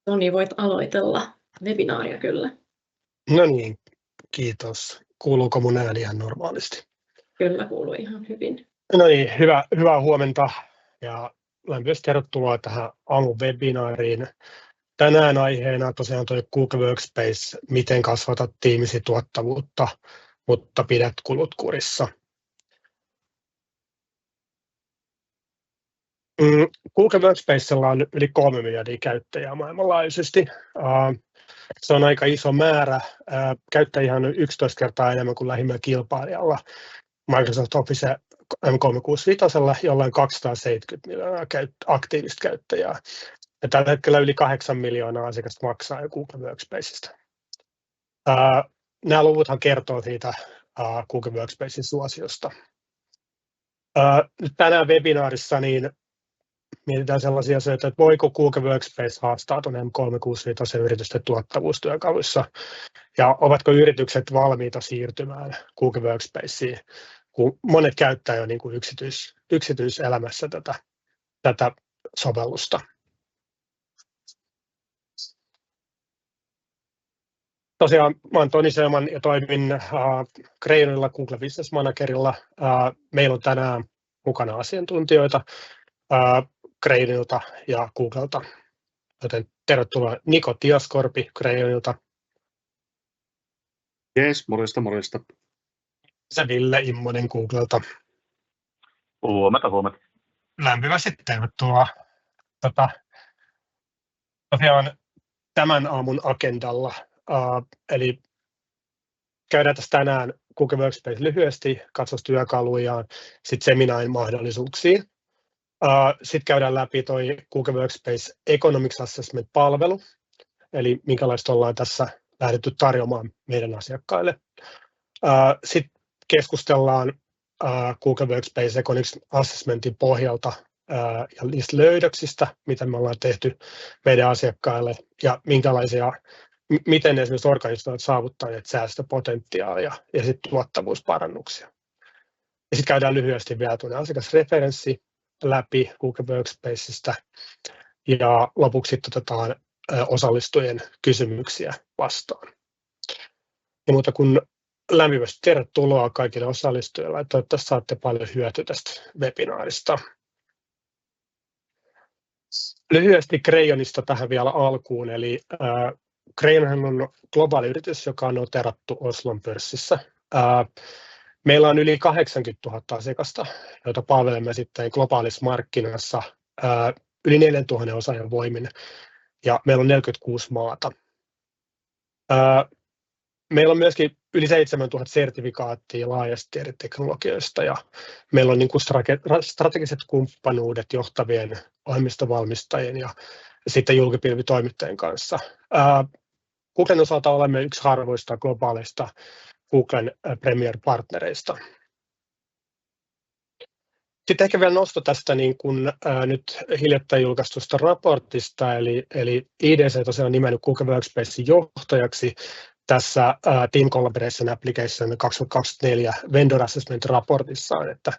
Toni, voit aloitella webinaaria kyllä. No niin, kiitos. Kuuluuko mun ääni ihan normaalisti? Kyllä kuuluu ihan hyvin. No niin, hyvää huomenta ja lämpimästi tervetuloa tähän aamun webinaariin. Tänään aiheena tosiaan tuo Google Workspace, miten kasvatat tiimisi tuottavuutta, mutta pidät kulut kurissa. Google Workspacella on yli 3 miljardia käyttäjää maailmanlaajuisesti. Se on aika iso määrä. Käyttäjiä on 11 kertaa enemmän kuin lähimmällä kilpailijalla Microsoft Office M365, jolla on 270 miljoonaa aktiivista käyttäjää. Ja tällä hetkellä yli 8 miljoonaa asiakasta maksaa jo Google Workspacesta. Nämä luvuthan kertoo siitä Google Workspacein suosiosta. Nyt tänään webinaarissa niin mietitään sellaisia asioita, että voiko Google Workspace haastaa tuon M365 yritysten tuottavuustyökaluissa ja ovatko yritykset valmiita siirtymään Google Workspaceen, kun monet käyttää jo niin kuin yksityiselämässä tätä sovellusta. Tosiaan mä olen Toni Sööman ja toimin Crayonilla Google Business Managerilla. Meillä on tänään mukana asiantuntijoita Crayonilta ja Googlelta, joten tervetuloa Niko Tiaskorpi Crayonilta. Jees, morjesta. Ja Ville Immonen Googlelta. Huomenta. Lämpimästi tervetuloa. Tosiaan tämän aamun agendalla, eli käydään tässä tänään Google Workspace lyhyesti, katsotaan työkalujaan, sitten seminaarin mahdollisuuksia. Sitten käydään läpi toi Google Workspace Economics Assessment-palvelu, eli minkälaista ollaan tässä lähdetty tarjoamaan meidän asiakkaille. Sitten keskustellaan Google Workspace Economics Assessmentin pohjalta ja niistä löydöksistä, mitä me ollaan tehty meidän asiakkaille ja miten esimerkiksi organisaatiot saavuttaneet säästöpotentiaalia ja sitten tuottavuusparannuksia. Ja sitten käydään lyhyesti vielä tuonne asiakasreferenssi läpi Google Workspaceista ja lopuksi sitten otetaan osallistujien kysymyksiä vastaan. Ja muuta kuin lämpimästi tervetuloa kaikille osallistujille. Toivottavasti saatte paljon hyötyä tästä webinaarista. Lyhyesti Crayonista tähän vielä alkuun. Eli Crayon on globaali yritys, joka on noteerattu Oslon pörssissä. Meillä on yli 80 000 asiakasta, joita palvelemme sitten globaalissa markkinassa yli 4 000 osaajan voimin, ja meillä on 46 maata. Meillä on myöskin yli 7 000 sertifikaattia laajasti eri teknologioista, ja meillä on niin kuin strategiset kumppanuudet johtavien ohjelmistovalmistajien ja sitten julkipilvitoimittajien kanssa. Googlen osalta olemme yksi harvoista globaaleista Googlen Premier-partnereista. Sitten ehkä vielä nosto tästä niin kuin, nyt hiljattain julkaistusta raportista, eli IDC tosiaan nimennyt Google Workspacein johtajaksi tässä Team Collaboration Application 2024 Vendor Assessment raportissaan, että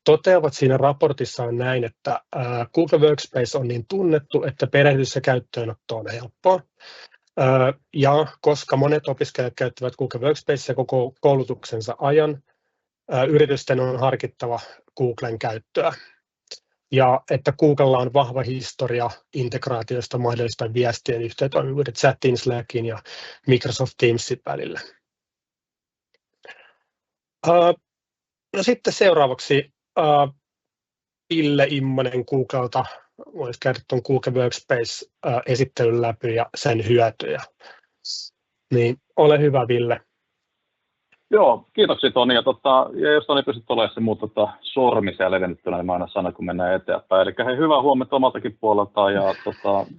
toteavat siinä raportissaan näin, että Google Workspace on niin tunnettu, että perehdys ja käyttöönotto on helppoa. Ja koska monet opiskelijat käyttävät Google Workspacea koko koulutuksensa ajan, yritysten on harkittava Googlen käyttöä. Ja että Googlella on vahva historia integraatioista mahdollista viestien yhteentoimivuudet Chatin, Slackin ja Microsoft Teamsin välillä. No sitten seuraavaksi Ville Immonen Googlelta voisi käydä tuon Google Workspace-esittelyn läpi ja sen hyötyjä. Niin ole hyvä, Ville. Joo, kiitoksia Toni. Ja jos Toni pystyt olemaan se muu sormi siellä levennettynä, niin mä aina sanon, kun mennään eteenpäin. Eli hei, hyvää huomenta omaltakin puolelta ja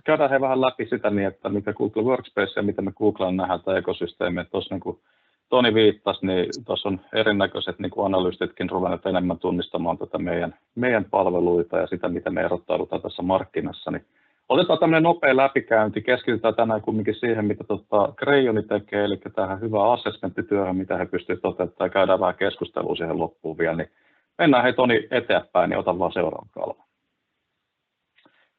käydään he vähän läpi sitä niin, että mikä Google Workspace ja miten me Googlella nähdään tämä ekosysteemi. Tuossa niin kuin Toni viittasi, niin tuossa on erinäköiset niin kuin analystitkin ruvenneet enemmän tunnistamaan tätä meidän palveluita ja sitä, miten me erottaudutaan tässä markkinassa. Niin otetaan tämmöinen nopea läpikäynti. Keskitytään tänään kumminkin siihen, mitä Crayon tekee, eli tähän hyvään assessmenttityöhön, mitä he pystyvät toteuttamaan, ja käydään vähän keskustelua siihen loppuun vielä. Niin mennään hei Toni eteenpäin, niin otan vaan seuraavan kalvon.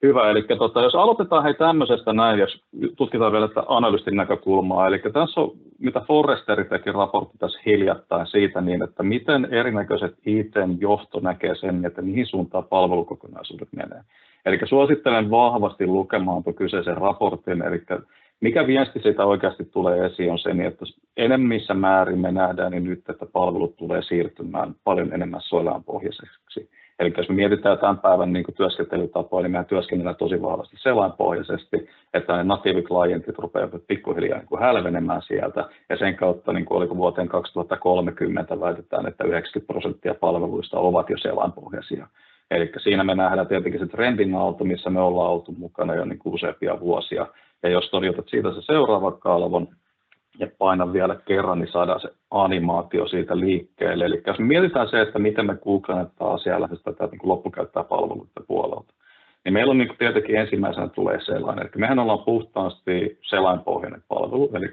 Hyvä, eli jos aloitetaan tämmöisestä näin, jos tutkitaan vielä tätä analystin näkökulmaa, eli tässä on, mitä Forrester teki raportti tässä hiljattain siitä, niin että miten erinäköiset IT-johto näkee sen, että mihin suuntaan palvelukokonaisuudet menee. Eli suosittelen vahvasti lukemaan tuon kyseisen raportin, eli mikä viesti siitä oikeasti tulee esiin on se, että enemmissä määrin me nähdään niin nyt, että palvelut tulee siirtymään paljon enemmän selainpohjaiseksi. Eli jos me mietitään tämän päivän niin työskentelytapoja, niin mehän työskennellään tosi vahvasti selainpohjaisesti, että ne natiiviklientit rupeavat pikkuhiljaa niin hälvenemään sieltä, ja sen kautta, niin kuin oliko vuoteen 2030, väitetään, että 90% palveluista ovat jo selainpohjaisia. Eli siinä me nähdään tietenkin se trendin aalto, missä me ollaan oltu mukana jo niin useampia vuosia, ja jos todiotat siitä se seuraava kalvon, ja painan vielä kerran, niin saadaan se animaatio siitä liikkeelle. Eli jos me mietitään se, että miten me googlennetaan asiaa lähes tätä niin loppukäyttää palveluiden puolelta, niin meillä on niin tietenkin ensimmäisenä tulee sellainen, eli mehän ollaan puhtaasti selainpohjainen palvelu, eli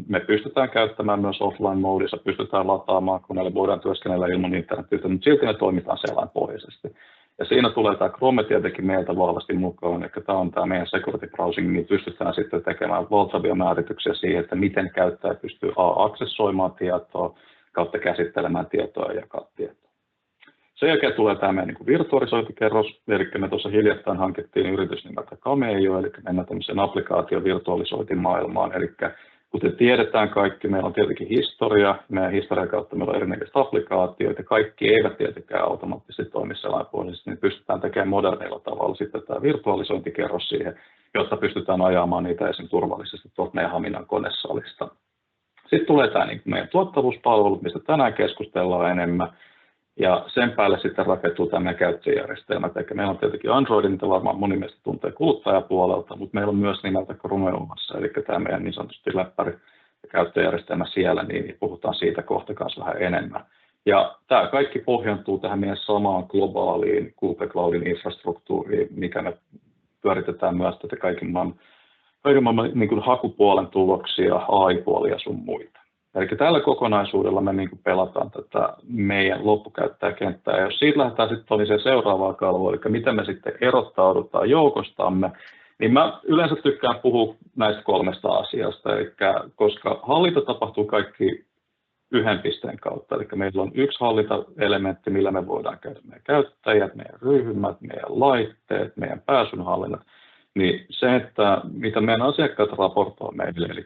me pystytään käyttämään myös offline-moodissa, pystytään lataamaan koneelle, voidaan työskennellä ilman internetystä, mutta silti me toimitaan selainpohjaisesti. Ja siinä tulee tämä Chrome tietenkin meiltä vahvasti mukaan, eli tämä on tämä meidän security browsing, niin pystytään sitten tekemään valtavia määrityksiä siihen, että miten käyttäjä pystyy aksessoimaan tietoa, kautta käsittelemään tietoa ja jakaa tietoa. Sen jälkeen tulee tämä meidän niin virtualisointikerros, eli me tuossa hiljattain hankittiin yritys nimeltä Cameo, eli mennään tämmöiseen applikaatiovirtualisointimaailmaan, eli kuten tiedetään kaikki, meillä on tietenkin historia, meidän historian kautta meillä on erinäköisiä applikaatioita, kaikki eivät tietenkään automaattisesti toimi selainpohjaisesti, niin pystytään tekemään modernilla tavalla sitten tämä virtualisointikerros siihen, jotta pystytään ajamaan niitä esiin turvallisesti tuolta meidän Haminan konesalista. Sitten tulee tämä niin meidän tuottavuuspalvelut, mistä tänään keskustellaan enemmän, ja sen päälle sitten rakentuu tämä käyttöjärjestelmä. Eli meillä on tietenkin Androidin, mitä varmaan moni meistä tuntee kuluttajapuolelta, mutta meillä on myös nimeltä Chrome omassa, eli tämä meidän niin sanotusti läppäri ja käyttöjärjestelmä siellä, niin puhutaan siitä kohta kanssa vähän enemmän. Ja tämä kaikki pohjantuu tähän meidän samaan globaaliin Google Cloudin infrastruktuuriin, mikä me pyöritetään myös tätä kaiken maailman niin kuin hakupuolen tuloksia, AI-puolia sun muita. Eli tällä kokonaisuudella me niin kuin pelataan tätä meidän loppukäyttäjäkenttää. Ja jos siitä lähdetään sitten niin se seuraavaa kalvoa, eli miten me sitten erottaudutaan joukostamme, niin mä yleensä tykkään puhua näistä kolmesta asiasta. Eli koska hallinta tapahtuu kaikki yhden pisteen kautta, eli meillä on yksi hallintaelementti, millä me voidaan käydä meidän käyttäjät, meidän ryhmät, meidän laitteet, meidän pääsynhallinnat, niin se, että mitä meidän asiakkaat raportoivat meille, eli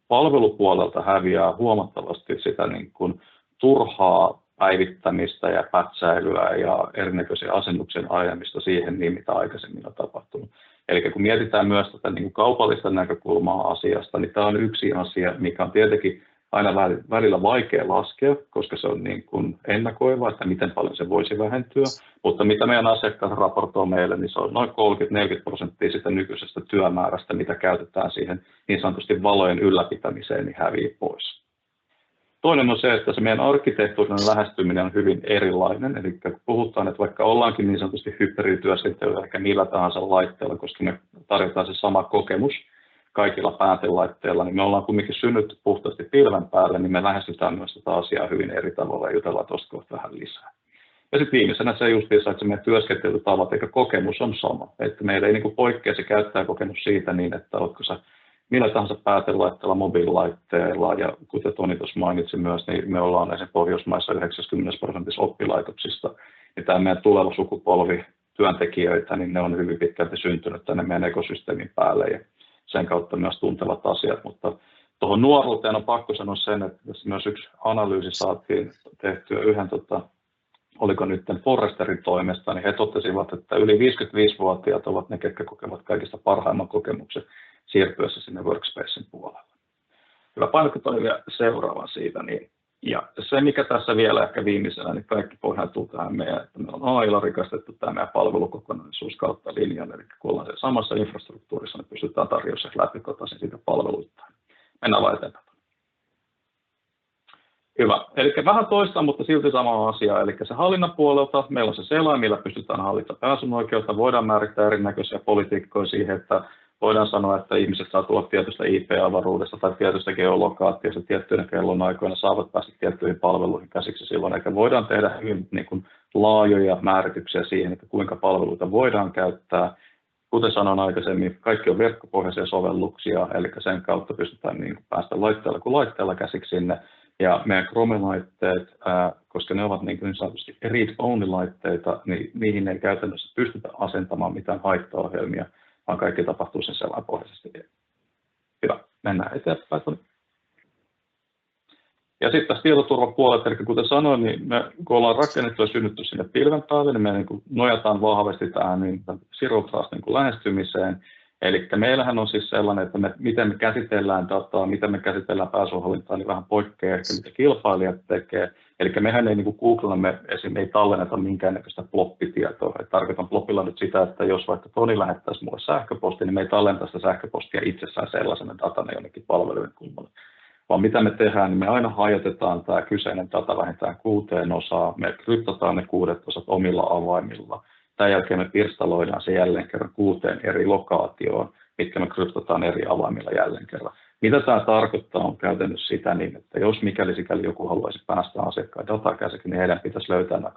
palvelupuolelta häviää huomattavasti sitä niin kuin turhaa päivittämistä ja pätsäilyä ja erinäköisiä asennuksen ajamista siihen, niin mitä aikaisemmin on tapahtunut. Eli kun mietitään myös tätä niin kuin kaupallista näkökulmaa asiasta, niin tämä on yksi asia, mikä on tietenkin aina välillä vaikea laskea, koska se on niin kuin ennakoiva, että miten paljon se voisi vähentyä, mutta mitä meidän asiakkaat raportoi meille, niin se on noin 30-40% sitä nykyisestä työmäärästä, mitä käytetään siihen niin sanotusti valojen ylläpitämiseen, niin hävii pois. Toinen on se, että se meidän arkkitehtuurinen lähestyminen on hyvin erilainen, eli kun puhutaan, että vaikka ollaankin niin sanotusti hybridityöskentelyä, eli millä tahansa laitteella, koska me tarjotaan se sama kokemus kaikilla päätelaitteilla, niin me ollaan kuitenkin synnytty puhtaasti pilven päälle, niin me lähestytään myös tätä asiaa hyvin eri tavalla ja jutellaan tuosta kohta vähän lisää. Ja sitten viimeisenä se justiinsa, että se meidän työskentelytavat eikä kokemus on sama, että meillä ei niin kuin poikkea se käyttäjäkokemus siitä niin, että oletko sä millä tahansa päätelaitteella, mobiililaitteella ja kuten Toni tuossa mainitsi myös, niin me ollaan näissä Pohjoismaissa 90% oppilaitoksista, ja tämä meidän tuleva sukupolvi työntekijöitä, niin ne on hyvin pitkälti syntynyt tänne meidän ekosysteemin päälle ja sen kautta myös tuntevat asiat, mutta tuohon nuoruuteen on pakko sanoa sen, että tässä myös yksi analyysi saatiin tehtyä yhden, oliko nyt Forresterin toimesta, niin he totesivat, että yli 55-vuotiaat ovat ne, ketkä kokevat kaikista parhaimman kokemuksen siirtyessä sinne workspacein puolelle. Hyvä, painotko toi vielä seuraavan siitä, niin ja se, mikä tässä vielä ehkä viimeisenä, niin kaikki pohjautuu tähän meidän, että me on AI:lla rikastettu tämä meidän palvelukokonaisuus kautta linjan, eli kun ollaan se samassa infrastruktuurissa, niin pystytään tarjoamaan se läpikotaisin siitä palveluita. Mennään vaan eteenpäin. Hyvä, eli vähän toista, mutta silti sama asia, eli se hallinnan puolelta meillä on se selain, millä pystytään hallitsemaan pääsyn oikeutta, voidaan määrittää erinäköisiä politiikkoja siihen, että voidaan sanoa, että ihmiset saa tulla tietystä IP-avaruudesta tai tietystä geolokaatiosta tiettyinä kellonaikoina saavat päästä tiettyihin palveluihin käsiksi silloin, eikä voidaan tehdä hyvin niin kuin laajoja määrityksiä siihen, että kuinka palveluita voidaan käyttää kuten sanoin aikaisemmin, kaikki on verkkopohjaisia sovelluksia, eli sen kautta pystytään niin päästä laitteella kuin laitteella käsiksi sinne. Ja meidän Chrome-laitteet, koska ne ovat niin sanotusti read-only-laitteita, niin niihin ei käytännössä pystytä asentamaan mitään haittaohjelmia, vaan kaikki tapahtuu sen selainpohjaisesti. Hyvä, mennään eteenpäin. Ja sitten tässä tietoturvapuolelta, eli kuten sanoin, niin me kun ollaan rakennettu ja synnytty sinne pilven päälle, niin me niin nojataan vahvasti tähän niin Zero Trust niin lähestymiseen. Eli meillähän on siis sellainen, että miten me käsitellään dataa, miten me käsitellään pääsyhallintaa, niin vähän poikkeaa ehkä mitä kilpailijat tekee. Eli mehän ei niin kuin Googlella me esimerkiksi ei tallenneta minkäännäköistä ploppitietoa. Tarkoitan ploppilla nyt sitä, että jos vaikka Toni lähettäisi mulle sähköpostia, niin me ei tallenta sitä sähköpostia itsessään sellaisena datana jonnekin palvelujen kummalle. Vaan mitä me tehdään, niin me aina hajotetaan tämä kyseinen data vähintään 6 osaan, me kryptataan ne 6 osat omilla avaimilla. Tämän jälkeen me pirstaloidaan se jälleen kerran 6 eri lokaatioon, mitkä me kryptataan eri avaimilla jälleen kerran. Mitä tämä tarkoittaa on käytännössä sitä, niin että jos sikäli joku haluaisi päästä asiakkaan dataa käsiksi, niin heidän pitäisi löytää nämä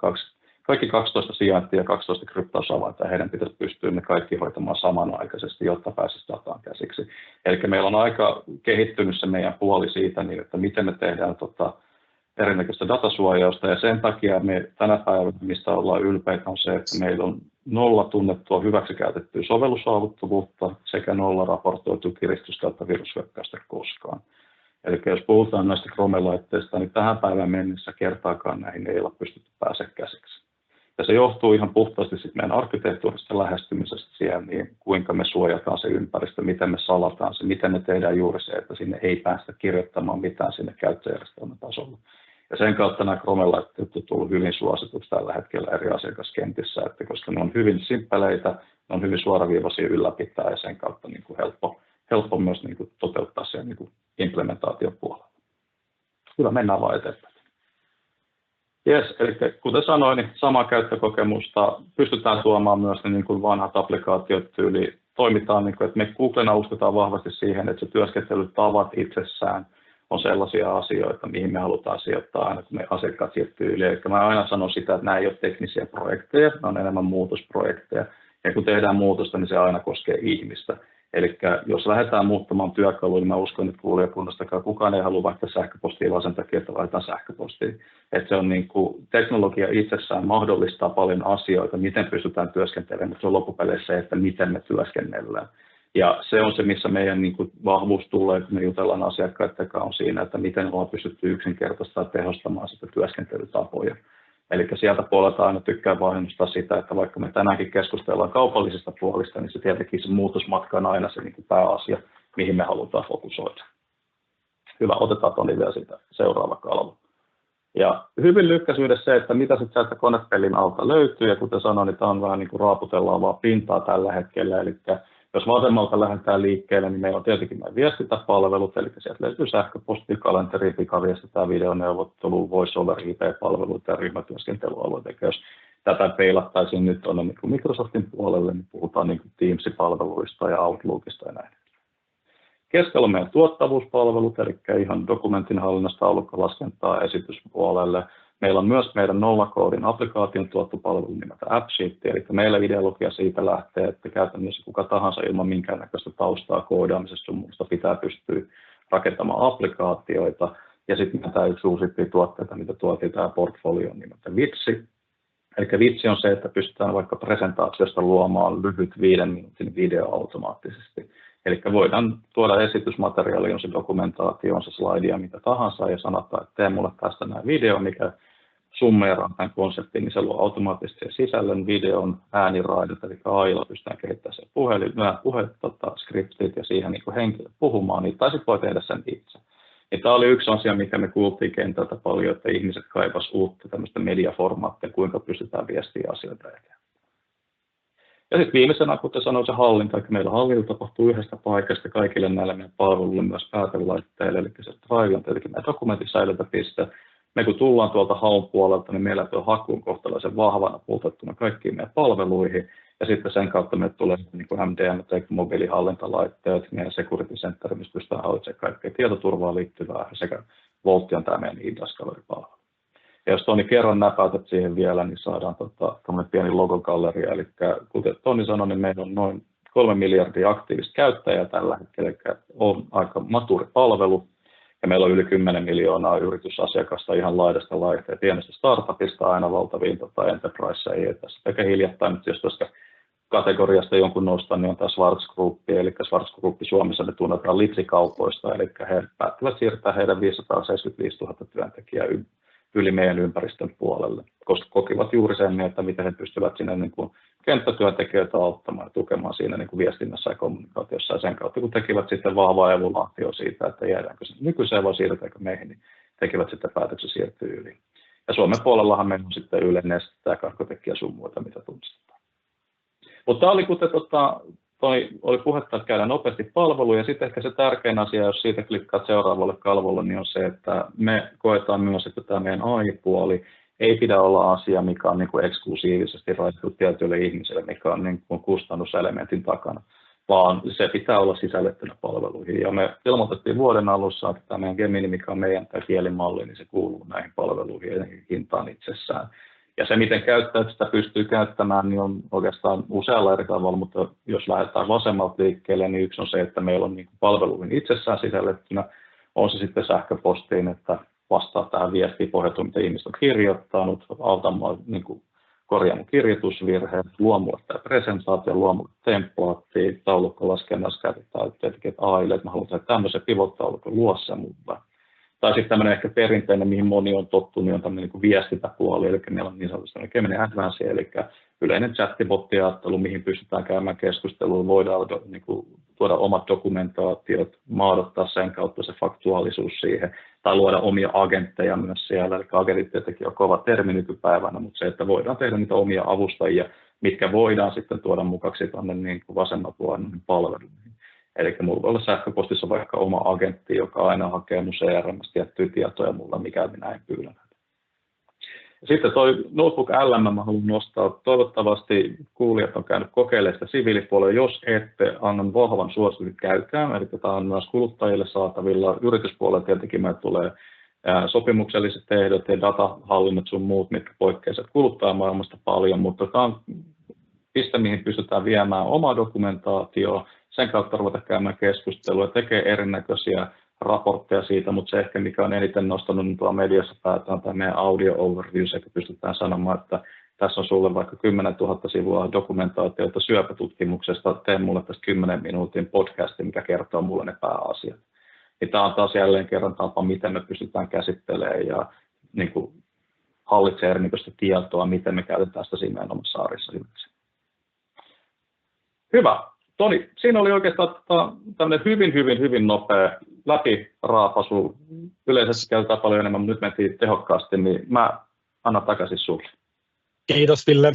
kaikki 12 sijaintia ja 12 kryptausavainta, ja heidän pitäisi pystyä ne kaikki hoitamaan samanaikaisesti, jotta pääsisi dataan käsiksi. Eli meillä on aika kehittynyt se meidän puoli siitä, niin että miten me tehdään erinäköistä datasuojausta, ja sen takia me tänä päivänä, mistä ollaan ylpeitä, on se, että meillä on 0 tunnettua hyväksikäytettyä sovellussaavuttavuutta sekä 0 raportoitua kiristys- tai virushyökkäystä koskaan. Eli jos puhutaan näistä Chrome-laitteista, niin tähän päivään mennessä kertaakaan näihin ei ole pystytty pääsemään käsiksi. Ja se johtuu ihan puhtaasti sitten meidän arkkitehtuurista lähestymisestä siihen, niin kuinka me suojataan se ympäristö, miten me salataan se, miten me tehdään juuri se, että sinne ei päästä kirjoittamaan mitään sinne käyttöjärjestelmän tasolla. Ja sen kautta nämä Chrome-laitteet on tullut hyvin suosituksi tällä hetkellä eri asiakaskentissä, että koska ne on hyvin simppeleitä, ne on hyvin suoraviivaisia ylläpitää ja sen kautta niin kuin helppo myös niin kuin toteuttaa sen niin kuin implementaation puolella. Hyvä, mennään vaan eteenpäin. Yes, eli kuten sanoin, niin samaa käyttökokemusta pystytään tuomaan myös ne niin kuin vanhat applikaatiot tyyliin. Toimitaan, niin kuin, että me Googlena uskotaan vahvasti siihen, että se työskentelytavat itsessään on sellaisia asioita, mihin me halutaan sijoittaa aina, kun me asiakkaat siirtyy yli. Eli mä aina sanon sitä, että nämä ei ole teknisiä projekteja, ne on enemmän muutosprojekteja. Ja kun tehdään muutosta, niin se aina koskee ihmistä. Eli jos lähdetään muuttamaan työkaluja, niin mä uskon, että kuulijakunnastakaan kukaan ei halua vaihtaa sähköpostia vaan sen takia, että vaihdetaan sähköpostia. Että se on niin kuin, teknologia itsessään mahdollistaa paljon asioita, miten pystytään työskentelemään, mutta se on loppupeleissä se, että miten me työskennellään. Ja se on se, missä meidän niin kuin, vahvuus tulee, kun me jutellaan asiakkaiden kanssa, on siinä, että miten ollaan pystytty yksinkertaistamaan ja tehostamaan sitä työskentelytapoja. Eli sieltä puolelta aina tykkää vahvistaa sitä, että vaikka me tänäänkin keskustellaan kaupallisista puolista, niin se tietenkin se muutosmatka on aina se niin kuin pääasia, mihin me halutaan fokusoida. Hyvä, otetaan Toni vielä siitä seuraava kalvo. Ja hyvin lyhkäisyydessä se, että mitä sitten sieltä konepelin alta löytyy, ja kuten sanoin, niin tämä on vähän niin kuin raaputellaan vaan pintaa tällä hetkellä, eli jos vasemmalta lähdetään liikkeelle, niin meillä on tietenkin meidän viestintäpalvelut, eli sieltä löytyy sähköposti, kalenteri, pikaviestintää, videoneuvottelu, voice-over, IP-palveluita ja ryhmätyöskentelyalueita. Jos tätä peilattaisiin nyt tuonne niin Microsoftin puolelle, niin puhutaan niin Teams-palveluista ja Outlookista ja näin. Keskellä on meidän tuottavuuspalvelut, eli ihan dokumentinhallinnasta, taulukkolaskentaa esityspuolelle. Meillä on myös meidän nollakoodin applikaation tuottopalvelu nimeltä AppSheet, eli meillä ideologia siitä lähtee, että käytännössä kuka tahansa ilman minkäännäköistä taustaa koodaamisesta muusta pitää pystyä rakentamaan applikaatioita. Ja sitten tämä yksi uusimpia tuotteita, mitä tuotiin tämä portfolio nimeltä Vitsi. Eli Vitsi on se, että pystytään vaikka presentaatiosta luomaan lyhyt 5 minuutin video automaattisesti. Eli voidaan tuoda esitysmateriaali, on se dokumentaatio, on se slaidia, mitä tahansa, ja sanotaan, että tee mulle tästä näin video, mikä summeeraa tämän konseptin, niin se luo automaattisesti sisällön, videon, ääniraidat, eli AIlla pystytään kehittämään sen skriptit ja siihen niin henkilö puhumaan, niin tai sitten voi tehdä sen itse. Ja tämä oli yksi asia, mikä me kuultiin kentältä paljon, että ihmiset kaipasivat uutta tämmöistä mediaformaattia, kuinka pystytään viestiä asioita eteenpäin. Ja sitten viimeisenä, kuten sanoin, se hallinta, eli meillä hallinta tapahtuu yhdestä paikasta kaikille näille meidän palveluille, myös päätelaitteille, eli se Drive on tietenkin meidän dokumentin säilytäpiste. Me kun tullaan tuolta haun puolelta, niin meillä tuo haku on kohtalaisen vahvana pultettuna kaikkiin meidän palveluihin, ja sitten sen kautta meille tulee niin kuin MDM, mobiilihallintalaitteet, meidän Security Center, missä pystytään hallitsemaan kaikkea tietoturvaan liittyvää, sekä Voltti on tämä meidän e-Discovery-palvelu. Ja jos Toni kerran näpäytät siihen vielä, niin saadaan tämmöinen pieni logogalleria. Eli kuten Toni sanoi, niin meillä on noin 3 miljardia aktiivista käyttäjää tällä hetkellä, eli on aika matuuri palvelu. Ja meillä on yli 10 miljoonaa yritysasiakasta ihan laidasta laiteen, pienestä startupista aina valtaviin enterpriseihin. Tässä hiljattain, nyt jos tuosta kategoriasta jonkun nostan, niin on tämä Schwarz Group, eli Schwarz Group Suomessa ne tunnetaan litsikaupoista, eli he päättivät siirtää heidän 575 000 työntekijää yli meidän ympäristön puolelle, koska kokivat juuri sen, että miten he pystyvät sinne niin kuin kenttätyöntekijöitä auttamaan ja tukemaan siinä niin kuin viestinnässä ja kommunikaatiossa. Ja sen kautta, kun tekivät sitten vahvaa evaluaatioa siitä, että jäädäänkö sinne nykyiseen vai siirretäänkö meihin, niin tekivät sitten päätöksen siirtyä yli. Ja Suomen puolellahan meillä on sitten Yle, Neste ja Cargotec ja sun muita, mitä tunnistetaan. Mutta tämä oli, kuten oli puhetta, että käydään nopeasti palveluja, ja sitten ehkä se tärkein asia, jos siitä klikkaat seuraavalle kalvolle, niin on se, että me koetaan myös, että tämä meidän AI-puoli ei pidä olla asia, mikä on niin kuin eksklusiivisesti rajattu tietyille ihmisille, mikä on niin kuin kustannuselementin takana, vaan se pitää olla sisällyttynä palveluihin. Ja me ilmoitettiin vuoden alussa, että tämä meidän Gemini, mikä on meidän tämä kielimalli, niin se kuuluu näihin palveluihin ja hintaan itsessään. Ja se, miten käyttäjät sitä pystyy käyttämään, niin on oikeastaan usealla eri tavalla, mutta jos lähdetään vasemmalta liikkeelle, niin yksi on se, että meillä on niin kuin palveluihin itsessään sisällettynä. On se sitten sähköpostiin, että vastaa tähän viestiin pohjautuu, mitä ihmiset on kirjoittanut, auta mua niin korjaa mun kirjoitusvirheet, luo mulle tämä presentaatio, luo mulle templaattia, taulukkolaskennassa käytetään tietenkin AIlle, että mä haluan tehdä tämmöisen pivot-taulukon, luo se mulle. Tai sitten tämmöinen ehkä perinteinen, mihin moni on tottunut, niin on tämmöinen niin kuin viestintäpuoli, eli meillä on niin sanotusti Gemini Advance, eli yleinen chattibotti-ajattelu, mihin pystytään käymään keskustelua, voidaan niin kuin tuoda omat dokumentaatiot, maadottaa sen kautta se faktuaalisuus siihen, tai luoda omia agentteja myös siellä, eli agentit tietenkin on kova termi nykypäivänä, mutta se, että voidaan tehdä niitä omia avustajia, mitkä voidaan sitten tuoda mukaksi tuonne niin kuin vasemman puolen palveluihin. Eli minulla voi olla sähköpostissa vaikka oma agentti, joka aina hakee mun CRM:stä tiettyjä tietoja mulla, mikä minä en pyydä. Sitten toi Notebook LM mä haluan nostaa. Toivottavasti kuulijat on käynyt kokeilemaan sitä siviilipuolella. Jos ette, annan vahvan suosituksen käykää. Eli tämä on myös kuluttajille saatavilla. Yrityspuolella tietenkin meille tulee sopimukselliset ehdot ja datahallinnot sun muut, mitkä poikkeavat kuluttajamaailmasta paljon, mutta tämä on piste, mihin pystytään viemään omaa dokumentaatioa, sen kautta ruveta käymään keskustelua ja tekee erinäköisiä raportteja siitä, mutta se ehkä mikä on eniten nostanut niin tuolla mediassa päätään on tämä meidän audio overview, sekä pystytään sanomaan, että tässä on sulle vaikka 10 000 sivua dokumentaatiota syöpätutkimuksesta, tee mulle tästä 10 minuutin podcastin, mikä kertoo mulle ne pääasiat. Ja tämä on taas jälleen kerran tapa, miten me pystytään käsittelemään ja niin kuin hallitsee erinäköistä tietoa, miten me käytetään sitä siinä meidän omassa arjessa hyväksi. Hyvä. Toni, siinä oli oikeastaan tämmöinen hyvin nopea läpiraapasu. Yleisesti käytetään paljon enemmän, mutta nyt mentiin tehokkaasti, niin mä annan takaisin sulle. Kiitos, Ville.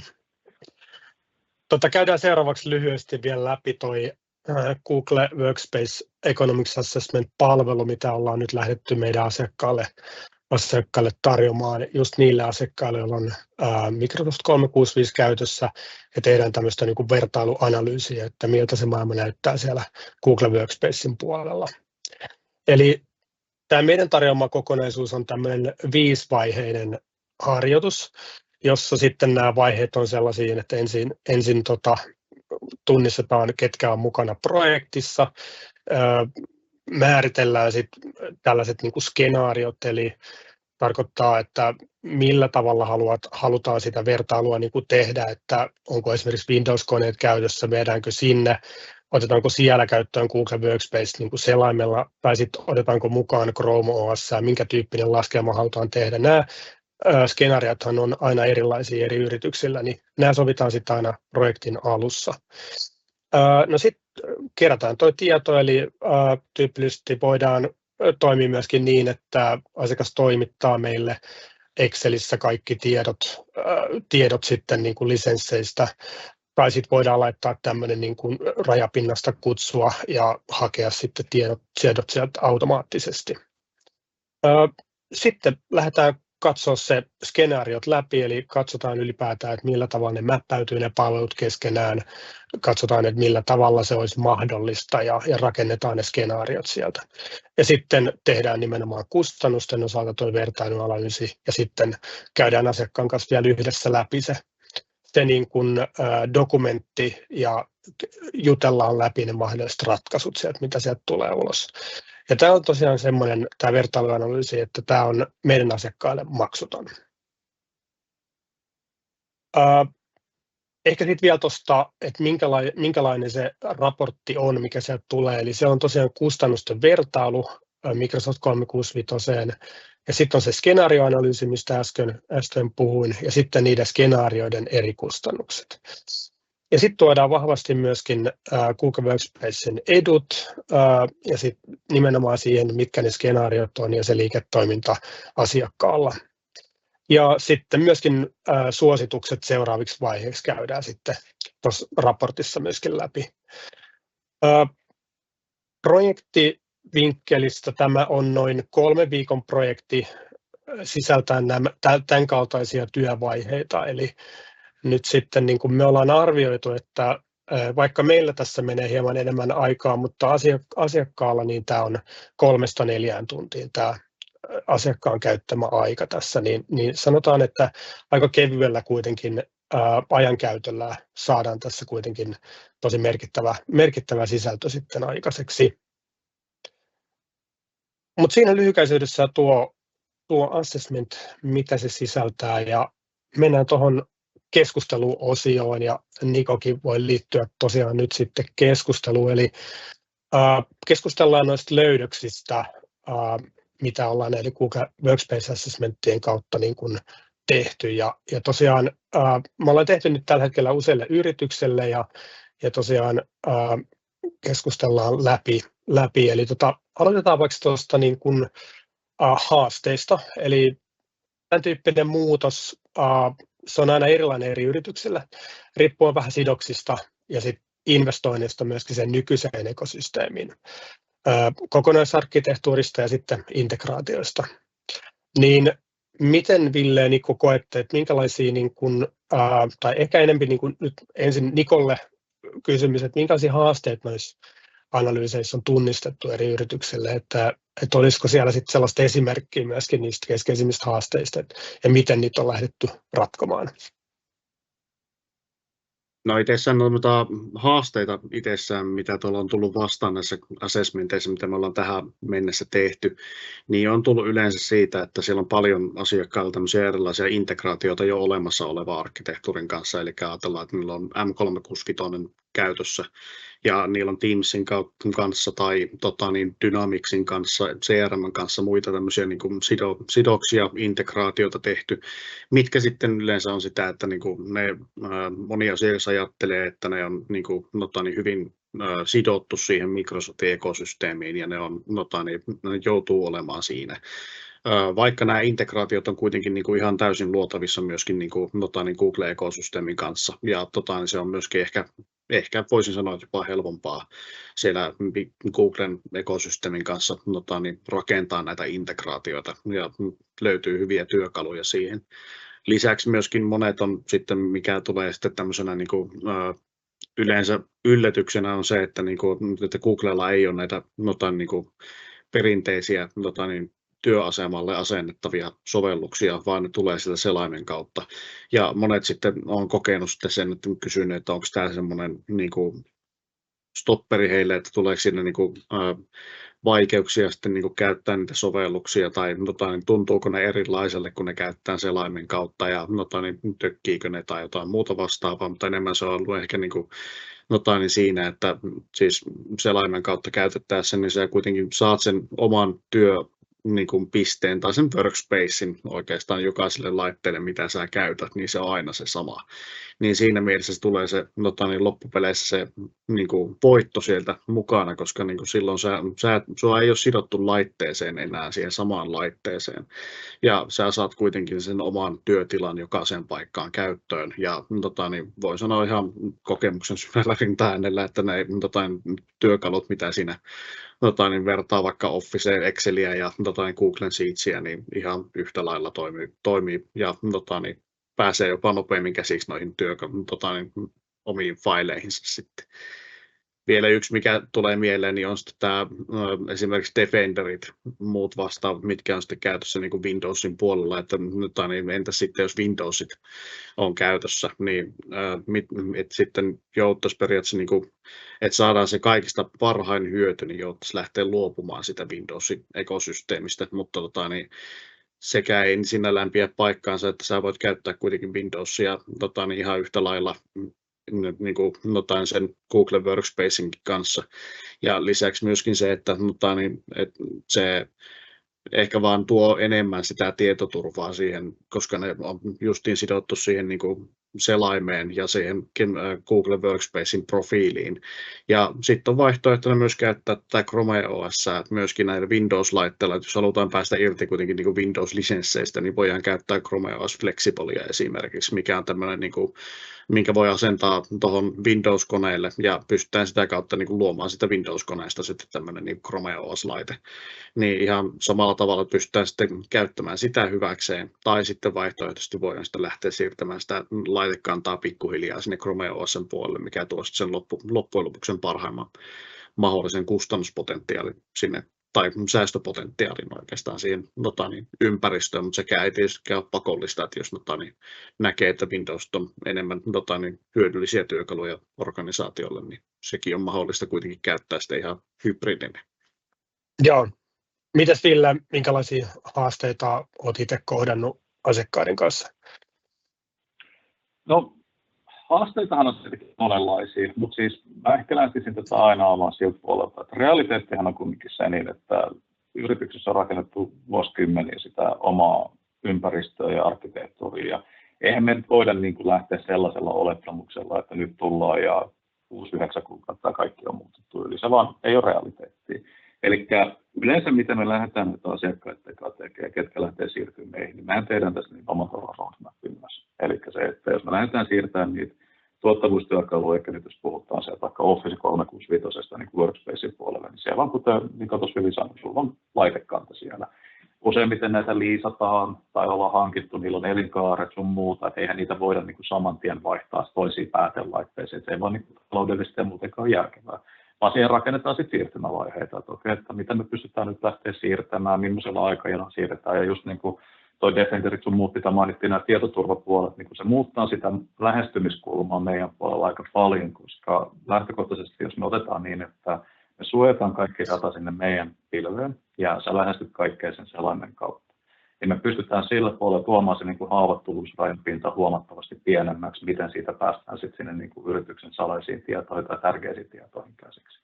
Käydään seuraavaksi lyhyesti vielä läpi toi Google Workspace Economics Assessment-palvelu, mitä ollaan nyt lähdetty meidän asiakkaille tarjoamaan just niille asiakkaille, joilla on Microsoft 365 käytössä, ja tehdään tämmöistä niin kuin vertailuanalyysiä, että miltä se maailma näyttää siellä Google Workspacein puolella. Eli tämä meidän tarjoama kokonaisuus on tämmöinen 5-vaiheinen harjoitus, jossa sitten nämä vaiheet on sellaisia, että ensin tunnistetaan, ketkä on mukana projektissa, määritellään sitten tällaiset niin kuin skenaariot, eli tarkoittaa, että millä tavalla halutaan sitä vertailua niin kuin tehdä, että onko esimerkiksi Windows-koneet käytössä, viedäänkö sinne, otetaanko siellä käyttöön Google Workspace niin kuin selaimella, tai sitten otetaanko mukaan Chrome OS, minkä tyyppinen laskelma halutaan tehdä. Nämä skenaariothan on aina erilaisia eri yrityksillä, niin nämä sovitaan sitten aina projektin alussa. No sitten kerätään tuo tieto, eli tyypillisesti voidaan toimia myöskin niin, että asiakas toimittaa meille Excelissä kaikki tiedot sitten niin kuin lisensseistä, tai sitten voidaan laittaa tämmöinen niin kuin rajapinnasta kutsua ja hakea sitten tiedot sieltä automaattisesti. Sitten lähdetään katsoa se skenaariot läpi, eli katsotaan ylipäätään, että millä tavalla ne mäppäytyy ne palvelut keskenään, katsotaan, että millä tavalla se olisi mahdollista ja rakennetaan ne skenaariot sieltä. Ja sitten tehdään nimenomaan kustannusten osalta tuo vertailuanalyysi ja sitten käydään asiakkaan kanssa vielä yhdessä läpi se niin kuin dokumentti ja jutellaan läpi ne mahdolliset ratkaisut sieltä, mitä sieltä tulee ulos. Ja tämä on tosiaan semmoinen, tämä vertailuanalyysi, että tämä on meidän asiakkaille maksuton. Ehkä sitten vielä tuosta, että minkälainen se raportti on, mikä sieltä tulee. Eli se on tosiaan kustannusten vertailu Microsoft 365, ja sitten on se skenaarioanalyysi, mistä äsken puhuin, ja sitten niiden skenaarioiden eri kustannukset. Ja sitten tuodaan vahvasti myöskin Google Workspacein edut, ja sitten nimenomaan siihen, mitkä ne skenaariot on, ja se liiketoiminta asiakkaalla. Ja sitten myöskin suositukset seuraaviksi vaiheiksi käydään sitten tuossa raportissa myöskin läpi. Projektivinkkelistä tämä on noin 3 viikon projekti, sisältää tämän kaltaisia työvaiheita. Eli nyt sitten niin kuin me ollaan arvioitu, että vaikka meillä tässä menee hieman enemmän aikaa, mutta asiakkaalla niin tämä on 3-4 tuntia tämä asiakkaan käyttämä aika tässä, niin sanotaan, että aika kevyellä kuitenkin ajankäytöllä saadaan tässä kuitenkin tosi merkittävä sisältö sitten aikaiseksi. Mutta siinä lyhykäisyydessä tuo assessment, mitä se sisältää, ja mennään tuohon keskusteluosioon, ja Nikokin voi liittyä tosiaan nyt sitten keskusteluun, eli keskustellaan noista löydöksistä, mitä ollaan eli Google Workspace Assessmentien kautta niin kuin tehty, ja tosiaan me ollaan tehty nyt tällä hetkellä useille yrityksille, ja tosiaan keskustellaan läpi. Eli aloitetaan vaikka tuosta niin kuin haasteista, eli tämän tyyppinen muutos, se on aina erilainen eri yrityksillä, riippuen vähän sidoksista ja sit investoinnista myöskin sen nykyiseen ekosysteemiin, kokonaisarkkitehtuurista ja sitten integraatioista. Niin miten, Ville, Niko, koette, että minkälaisia, niin kun, tai ehkä enemmän niin kun nyt ensin Nikolle kysymys, että minkälaisia haasteita noissa analyyseissä on tunnistettu eri yrityksille, että olisiko siellä sitten sellaista esimerkkiä myöskin niistä keskeisimmistä haasteista, ja miten niitä on lähdetty ratkomaan? No itsessään noita haasteita itsessään, mitä tuolla on tullut vastaan näissä assessmenteissa, mitä me ollaan tähän mennessä tehty, niin on tullut yleensä siitä, että siellä on paljon asiakkailla tämmöisiä erilaisia integraatioita jo olemassa olevan arkkitehtuurin kanssa, eli ajatellaan, että niillä on M365 käytössä, ja niillä on Teamsin kanssa tai Dynamicsin kanssa, CRM:n kanssa muita tämmöisiä niin kuin sidoksia, integraatioita tehty, mitkä sitten yleensä on sitä, että niin kuin moni asiakas ajattelee, että ne on niin kuin, hyvin sidottu siihen Microsoftin ekosysteemiin, ja ne joutuu olemaan siinä. Vaikka nämä integraatiot on kuitenkin niin kuin ihan täysin luotavissa myöskin niin kuin, Google-ekosysteemin kanssa, ja se on myöskin ehkä voisin sanoa, että jopa helpompaa siellä Googlen ekosysteemin kanssa rakentaa näitä integraatioita, ja löytyy hyviä työkaluja siihen. Lisäksi myöskin monet on sitten, mikä tulee sitten tämmöisenä niin kuin, yleensä yllätyksenä on se, että Googlella ei ole näitä perinteisiä työasemalle asennettavia sovelluksia, vaan ne tulee sieltä selaimen kautta. Ja monet sitten on kokenut sitten sen, että kysynyt, että onko tämä semmoinen stopperi heille, että tuleeko siinä vaikeuksia sitten käyttää niitä sovelluksia, tai tuntuuko ne erilaiselle, kun ne käyttää selaimen kautta, ja tökkiikö ne tai jotain muuta vastaavaa, mutta enemmän se on ollut ehkä siinä, että siis selaimen kautta käytettäessä, niin sä kuitenkin saat sen oman pisteen tai sen workspacein oikeastaan jokaiselle laitteelle, mitä sä käytät, niin se on aina se sama. Niin siinä mielessä se tulee se loppupeleissä se voitto sieltä mukana, koska silloin sua ei ole sidottu laitteeseen enää siihen samaan laitteeseen. Ja sä saat kuitenkin sen oman työtilan jokaisen paikkaan käyttöön. Ja voi sanoa ihan kokemuksen syvällä rintaäänellä, että ne työkalut, mitä siinä vertaa vaikka Officeen, Exceliä ja Googlen Sheetsia, niin ihan yhtä lailla toimii ja pääsee jopa nopeammin käsiksi noihin omiin faileihinsa sitten. Vielä yksi, mikä tulee mieleen, niin on sitten tämä esimerkiksi Defenderit, muut vastaavat, mitkä on sitten käytössä niin kuin Windowsin puolella, että niin entäs sitten, jos Windowsit on käytössä, niin että sitten joutuisi periaatteessa, niin kuin, että saadaan se kaikista parhain hyöty, niin joutuisi lähteä luopumaan sitä Windowsin ekosysteemistä, mutta niin, sekä ei sinällään pidä paikkaansa, että sä voit käyttää kuitenkin Windowsia niin ihan yhtä lailla niin kuin sen Google Workspacein kanssa. Ja lisäksi myöskin se, että se ehkä vaan tuo enemmän sitä tietoturvaa siihen, koska ne on justiin sidottu siihen niin kuin selaimeen ja siihen Google Workspacein profiiliin. Ja sitten on vaihtoehtona myös käyttää tätä Chrome OS myöskin näillä Windows-laitteilla, että jos halutaan päästä irti kuitenkin niin kuin Windows-lisensseistä, niin voidaan käyttää Chrome OS Flexiblea esimerkiksi, mikä on tämmöinen, niin kuin, minkä voi asentaa tuohon Windows-koneelle ja pystytään sitä kautta niin kuin luomaan sitä Windows-koneesta sitten tämmöinen niin Chrome OS-laite. Niin ihan samalla tavalla pystytään sitten käyttämään sitä hyväkseen, tai sitten vaihtoehtoisesti voidaan sitten lähteä siirtämään sitä laitekantaa pikkuhiljaa sinne Chrome OS:n puolelle, mikä tuo sitten sen loppujen lopuksi parhaimman mahdollisen kustannuspotentiaalin sinne, tai säästöpotentiaalin oikeastaan siihen ympäristöön, mutta sekään ei tietysti ole pakollista, että jos näkee, että Windows on enemmän hyödyllisiä työkaluja organisaatiolle, niin sekin on mahdollista kuitenkin käyttää sitä ihan hybridinä. Joo. Mitäs Ville, minkälaisia haasteita olet itse kohdannut asiakkaiden kanssa? No, haasteitahan on tietenkin monenlaisia, mutta siis mä ehkä lähtisin tätä aina oman siltä puolelta, että realiteettihan on kuitenkin se niin, että yrityksessä on rakennettu vuosikymmeniä sitä omaa ympäristöä ja arkkitehtuuria, ja eihän me nyt voida niin kuin lähteä sellaisella olettamuksella, että nyt tullaan ja 6-9 kuukautta kaikki on muutettu yli, se vaan ei ole realiteettia. Eli yleensä miten me lähdetään näitä asiakkaiden kanssa tekemään, ketkä lähtee siirtymään meihin, niin mehän tehdään tässä niin omalla roadmapin myös. Eli se, että jos me lähdetään siirtämään niitä tuottavuustyökaluja, eli nyt jos puhutaan sieltä vaikka Office 365 niin Workspacein puolelle, niin siellä on, kuten Mika tuossa hyvin sanoi, sulla on laitekanta siellä. Useimmiten näitä liisataan tai ollaan hankittu, niillä on elinkaaret sun muuta, että eihän niitä voida niin kuin saman tien vaihtaa toisiin päätelaitteisiin, että se ei vaan niin taloudellisesti ja muutenkaan järkevää. Vaan siihen rakennetaan sitten siirtymävaiheita, että okei, että mitä me pystytään nyt lähteä siirtämään, millaisella aikajanalla siirretään, ja just niin kuin toi Defenderit sun muut, mitä mainittiin, nämä tietoturvapuolet, niin kun se muuttaa sitä lähestymiskulmaa meidän puolella aika paljon, koska lähtökohtaisesti, jos me otetaan niin, että me suojataan kaikki data sinne meidän pilveen, ja sä lähestyt kaikkea sen selaimen kautta, niin me pystytään sillä puolella tuomaan se niin kuin haavoittuvuusrajan pinta huomattavasti pienemmäksi, miten siitä päästään sitten sinne niin kuin yrityksen salaisiin tietoihin tai tärkeisiin tietoihin käsiksi.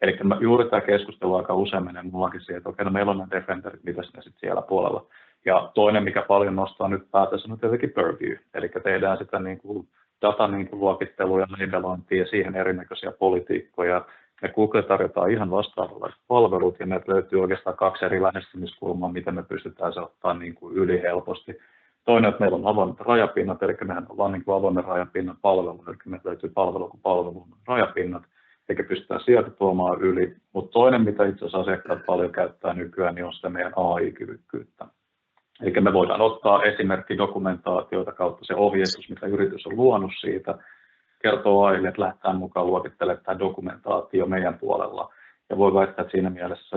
Eli juuri tämä keskustelu aika usein menee mullakin siihen, että okei, no meillä on nämä Defenderit, mitä ne sitten siellä puolella. Ja toinen, mikä paljon nostaa nyt päätössä, on tietenkin Purview, eli tehdään sitä niin kuin datan niin kuin luokittelua ja labelointia ja siihen erinäköisiä politiikkoja. Ja Google tarjotaan ihan vastaavanlaiset palvelut, ja meiltä löytyy oikeastaan 2 eri lähestymiskulmaa, miten me pystytään se ottaa niin kuin yli helposti. Toinen, että meillä on avoimet rajapinnat, eli mehän ollaan niin kuin avoimen rajapinnan palvelu, eli meiltä löytyy palvelu kuin palvelun rajapinnat, eikä pystytään sieltä tuomaan yli. Mutta toinen, mitä itse asiassa asiakkaat paljon käyttää nykyään, niin on sitä meidän AI-kyvykkyyttä. Eli me voidaan ottaa esimerkki dokumentaatioita kautta se ohjeistus, mitä yritys on luonut siitä, kertoo aiheelle, että lähdetään mukaan luokittelemaan tämä dokumentaatio meidän puolella. Ja voi väittää, että siinä mielessä se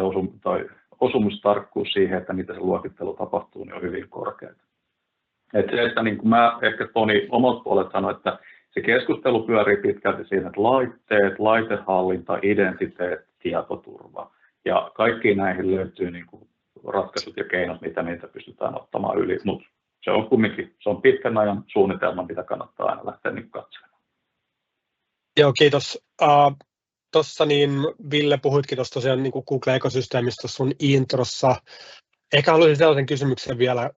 osumustarkkuus siihen, että miten se luokittelu tapahtuu, niin on hyvin korkea. Että se, että niin kuin mä ehkä Toni omalta puolelta sanoin, että se keskustelu pyörii pitkälti siinä, että laitteet, laitehallinta, identiteetti, tietoturva. Ja kaikkiin näihin löytyy niin kuin ratkaisut ja keinot, mitä niitä pystytään ottamaan yli. Mutta se on kumminkin, se on pitkän ajan suunnitelma, mitä kannattaa aina lähteä niin katselemaan. Joo, kiitos. Tuossa niin Ville, puhuitkin tuosta tosiaan niin Google-ekosysteemistä sun introssa. Ehkä haluaisin sellaisen kysymyksen vielä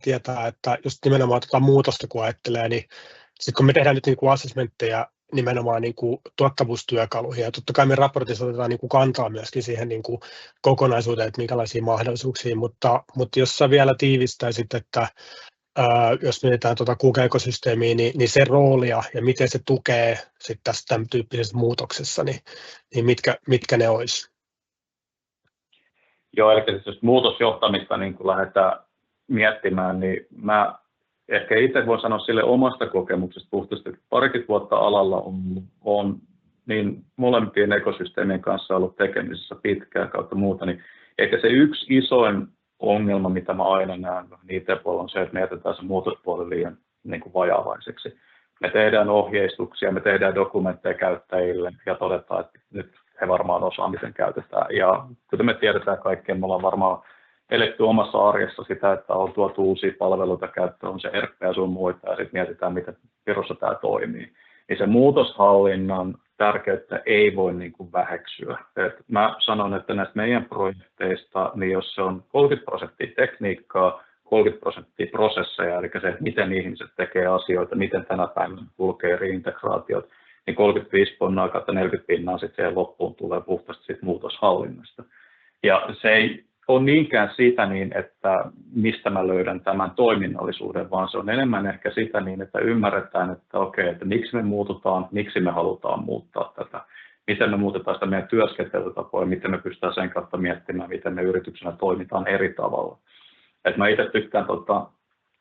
tietää, että just nimenomaan muutosta kun ajattelee, niin sitten kun me tehdään nyt niin kuin assessmentteja nimenomaan niin kuin tuottavuustyökaluihin, ja totta kai me raportissa otetaan niin kuin kantaa myöskin siihen niin kuin kokonaisuuteen, että minkälaisia mahdollisuuksia, mutta jos sä vielä tiivistäisit, että jos mietitään Google-ekosysteemiä, niin se roolia ja miten se tukee sitten tässä tämän tyyppisessä muutoksessa, niin mitkä ne olisi? Joo, eli jos muutosjohtamista niin kun lähdetään miettimään, niin mä ehkä itse voin sanoa sille omasta kokemuksesta puhtaasti, että 20 vuotta alalla on niin molempien ekosysteemien kanssa ollut tekemisissä pitkään kautta muuta, niin ehkä se yksi isoin ongelma, mitä mä aina näen IT-puolella on se, että me jätetään se muutospuoli liian niin kuin vajavaiseksi. Me tehdään ohjeistuksia, me tehdään dokumentteja käyttäjille ja todetaan, että nyt he varmaan osaa, miten käytetään. Ja kuten me tiedetään kaikkeen, me ollaan varmaan eletty omassa arjessa sitä, että on tuotu uusia palveluita käyttöön, on se ERP ja sun muita, ja sitten mietitään, miten virussa tämä toimii. Niin se muutoshallinnan tärkeyttä ei voi niin kuin väheksyä. Et mä sanon, että näistä meidän projekteista, niin jos se on 30% tekniikkaa, 30% prosesseja, eli se, että miten ihmiset tekee asioita, miten tänä päivänä kulkee reintegraatiot, niin 35% kautta 40% sitten siihen loppuun tulee puhtaasti sit muutoshallinnasta. Ja se ei ole niinkään sitä niin, että mistä mä löydän tämän toiminnallisuuden, vaan se on enemmän ehkä sitä niin, että ymmärretään, että okei, että miksi me muututaan, miksi me halutaan muuttaa tätä, miten me muutetaan sitä meidän työskentelytapoja, miten me pystytään sen kautta miettimään, miten me yrityksenä toimitaan eri tavalla. Et mä itse tykkään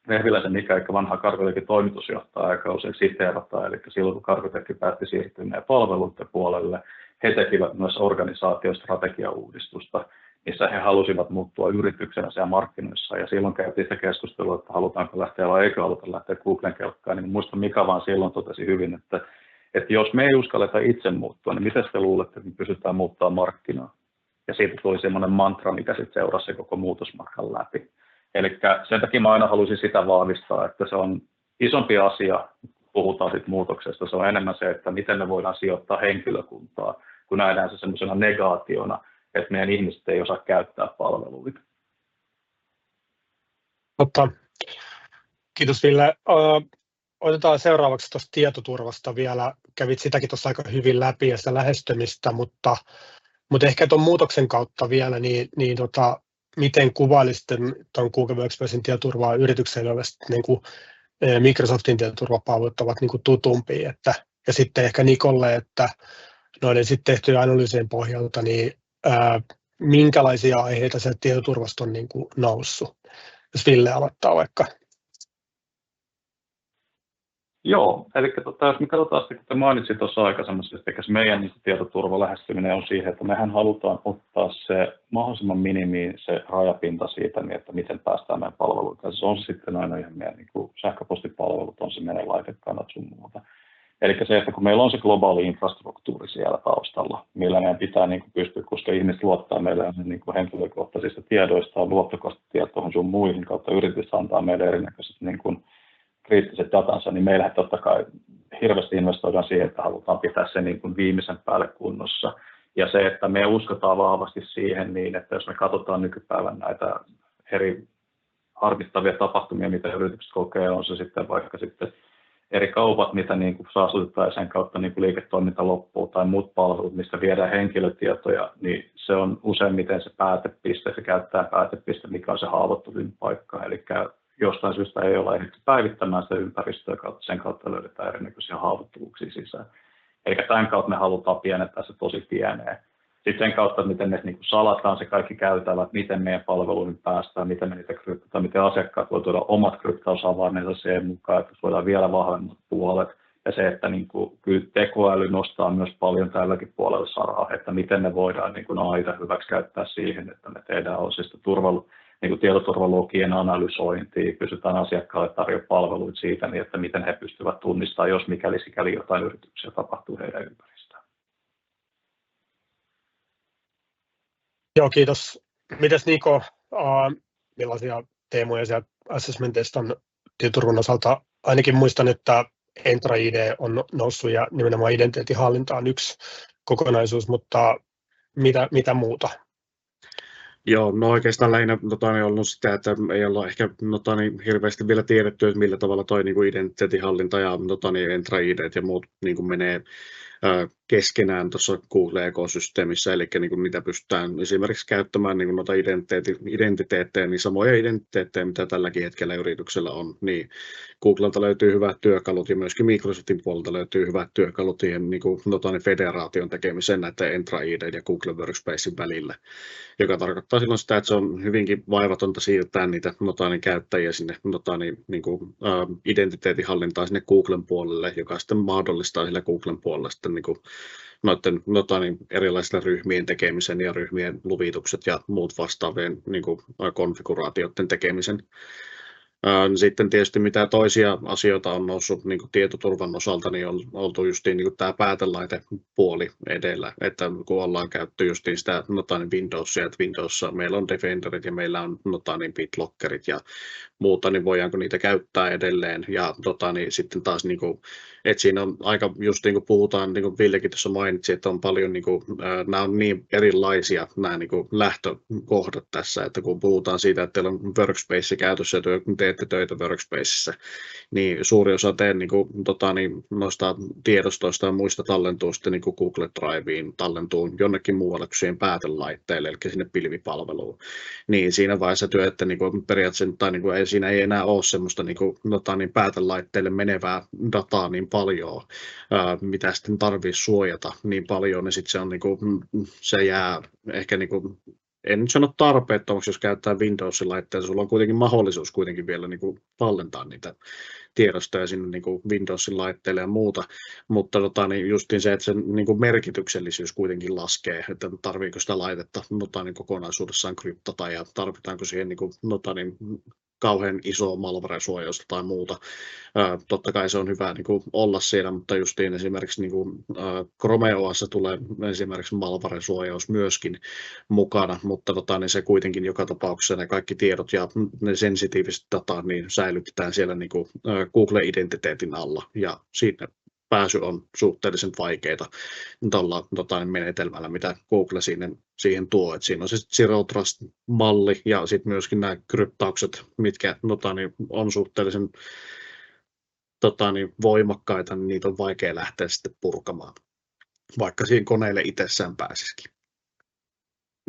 Vehviläisen Mika, eli vanha Cargotecin toimitusjohtaja, joka usein siteerataan, eli silloin kun Cargotec päätti siirtyä meidän palveluiden puolelle, he tekivät myös organisaatiostrategiauudistusta, missä he halusivat muuttua yrityksenä siellä markkinoissa, ja silloin käytiin sitä keskustelua, että halutaanko lähteä vai eikö haluta lähteä Googlen kelkkaan, niin muistan Mika vaan silloin totesi hyvin, että jos me ei uskalleta itse muuttua, niin miten te luulette, että me pystytään muuttamaan markkinaa? Ja siitä tuli semmoinen mantra, mikä sitten seurasi se koko muutosmatkan läpi. Eli sen takia mä aina halusin sitä vahvistaa, että se on isompi asia, kun puhutaan siitä muutoksesta. Se on enemmän se, että miten me voidaan sijoittaa henkilökuntaa, kun nähdään se semmoisena negaationa, että meidän ihmiset ei osaa käyttää palveluita. Kiitos Ville. Otetaan seuraavaksi tuosta tietoturvasta vielä. Kävit sitäkin tuossa aika hyvin läpi ja sitä lähestymistä, mutta ehkä tuon muutoksen kautta vielä, miten kuvailisitte tuon Google Workspacein tietoturvaa yritykselle, joille niin kuin Microsoftin tietoturvapalvelut ovat niin kuin tutumpia, ja sitten ehkä Nikolle, että noiden sitten tehtyjen analyysien pohjalta, niin minkälaisia aiheita sieltä tietoturvasta on niin kuin noussut, jos Ville aloittaa vaikka. Joo, eli jos me katsotaan sitä, kuten mainitsin tuossa aikaisemmassa, että meidän tietoturvalähestyminen on siihen, että mehän halutaan ottaa se mahdollisimman minimiin se rajapinta siitä, niin että miten päästään meidän palveluita. Se on se sitten aina ihan meidän niin kuin sähköpostipalvelut, on se meidän laitekannat sun muuta. Eli se, että kun meillä on se globaali infrastruktuuri siellä taustalla, millä meidän pitää niin kuin pystyä, koska ihmiset luottaa meille niin kuin henkilökohtaisista tiedoistaan, luottokorttitietoihin sun muihin kautta yritys antaa meille erinäköiset niin kuin kriittiset datansa, niin meillähän totta kai hirveästi investoidaan siihen, että halutaan pitää se niin kuin viimeisen päälle kunnossa. Ja se, että me uskotaan vahvasti siihen niin, että jos me katsotaan nykypäivän näitä eri harmittavia tapahtumia, mitä yritykset kokee, on se sitten vaikka sitten eri kaupat, mitä niin kuin saastutetaan sen kautta niin kuin liiketoiminta loppuu tai muut palvelut, mistä viedään henkilötietoja, niin se on useimmiten se päätepiste, se käyttää päätepiste, mikä on se haavoittuvin paikka. Eli jostain syystä ei ole ehditty päivittämään sitä ympäristöä, sen kautta löydetään erinäköisiä haavoittuvuuksia sisään. Eli tämän kautta me halutaan pienentää se tosi pieneen. Sitten sen kautta, miten me niin salataan se kaikki käytävät, miten meidän palveluihin päästään, miten me niitä kryptataan, miten asiakkaat voi tuoda omat kryptausavaimensa siihen mukaan, että voidaan vielä vahvemmat puolet. Ja se, että niin kuin, kyllä tekoäly nostaa myös paljon tälläkin puolella saraa, että miten me voidaan niin kuin aina hyväksi käyttää siihen, että me tehdään osista niin tietoturvalogien analysointia, pystytään asiakkaalle tarjoamaan palveluita siitä, niin että miten he pystyvät tunnistamaan, jos sikäli jotain yrityksiä tapahtuu heidän ympäristöön. Joo, kiitos. Mites Niko, millaisia teemoja sieltä assessmenteista on tietoturvan osalta? Ainakin muistan, että Entra ID on noussut ja nimenomaan identiteettihallinta on yksi kokonaisuus, mutta mitä muuta? Joo, no oikeastaan lähinnä on ollut sitä, että ei olla ehkä hirveästi vielä tiedetty, että millä tavalla toi niin identiteettihallinta ja Entra ID ja muut niin menee keskenään tuossa Google-ekosysteemissä, eli niin mitä pystytään esimerkiksi käyttämään niin noita identiteettejä, niin samoja identiteettejä, mitä tälläkin hetkellä yrityksellä on, niin Googlelta löytyy hyvät työkalut ja myöskin Microsoftin puolelta löytyy hyvät työkalut siihen niin federaation tekemiseen näiden Entra ID ja Google Workspacein välillä, joka tarkoittaa silloin sitä, että se on hyvinkin vaivatonta siirtää niitä käyttäjiä sinne identiteetin hallintaan sinne Googlen puolelle, joka sitten mahdollistaa sille Googlen puolelle sitten noiden erilaisten ryhmien tekemisen ja ryhmien luvitukset ja muut vastaavien niin kuin konfiguraatioiden tekemisen. Sitten tietysti mitä toisia asioita on noussut niin kuin tietoturvan osalta, niin on oltu justiin niin kuin tämä päätelaitepuoli edellä, että kun ollaan käytetty justiin sitä Windowsia, että Windowsissa meillä on Defenderit ja meillä on BitLockerit ja muuta, niin voidaanko niitä käyttää edelleen, ja sitten taas, niin kuin, että siinä on aika, just niin kuin puhutaan, niin kuin Villekin tuossa mainitsi, että on paljon, niin kuin, nämä on niin erilaisia nämä niin kuin lähtökohdat tässä, että kun puhutaan siitä, että teillä on workspace käytössä ja teette töitä workspaceissa, niin suuri osa teidän niin kuin, noista tiedostoista ja muista tallentuu sitten niin kuin Google Driveen, tallentuu jonnekin muualle kuin siihen päätelaitteelle, eli sinne pilvipalveluun, niin siinä vaiheessa työtte niin kuin periaatteessa, tai niin kuin, siinä ei enää ole semmoista niin kuin, päätelaitteelle menevää dataa niin paljon, mitä sitten tarvitsisi suojata niin paljon, niin sitten se on niin kuin, se jää ehkä niin kuin, en nyt sano tarpeettomaksi, jos käyttää Windows-laitteita, sulla on kuitenkin mahdollisuus kuitenkin vielä niin kuin tallentaa niitä tiedostoja sinne niin kuin Windowsin laitteille ja muuta, mutta niin justiin se, että sen niin kuin merkityksellisyys kuitenkin laskee, että tarviiko sitä laitetta niin kokonaisuudessaan kryptata ja tarvitaanko siihen niin kuin, kauhean iso malware-suojausta tai muuta. Totta kai se on hyvä niin kuin olla siellä, mutta justiin esimerkiksi niin kuin, Chrome OS tulee esimerkiksi malware-suojaus myöskin mukana, mutta niin se kuitenkin joka tapauksessa ne kaikki tiedot ja ne sensitiiviset datat niin säilytetään siellä niin kuin, Google-identiteetin alla ja siinä pääsy on suhteellisen vaikeaa tuolla menetelmällä, mitä Google siihen tuo. Et siinä on se Zero Trust-malli ja sitten myöskin nämä kryptaukset, mitkä on suhteellisen voimakkaita, niin niitä on vaikea lähteä sitten purkamaan, vaikka siihen koneelle itsessään pääsisikin.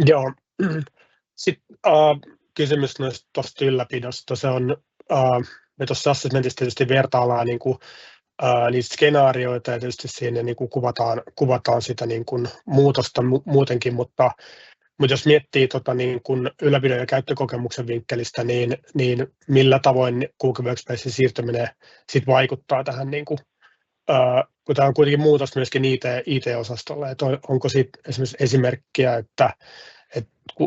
Joo. Sitten kysymys tuosta ylläpidosta. Se on, me tuossa assessmentissa tietysti vertaillaan niin kuin, niitä skenaarioita ja tietysti siinä niin kuin kuvataan sitä niin kuin muutosta muutenkin, mutta jos miettii niin kuin ylläpidon ja käyttökokemuksen vinkkelistä, niin millä tavoin Google Workspacein siirtyminen sit vaikuttaa tähän, niin kuin, kun tämä on kuitenkin muutos myöskin IT-osastolle, että onko siitä esimerkiksi esimerkkiä, että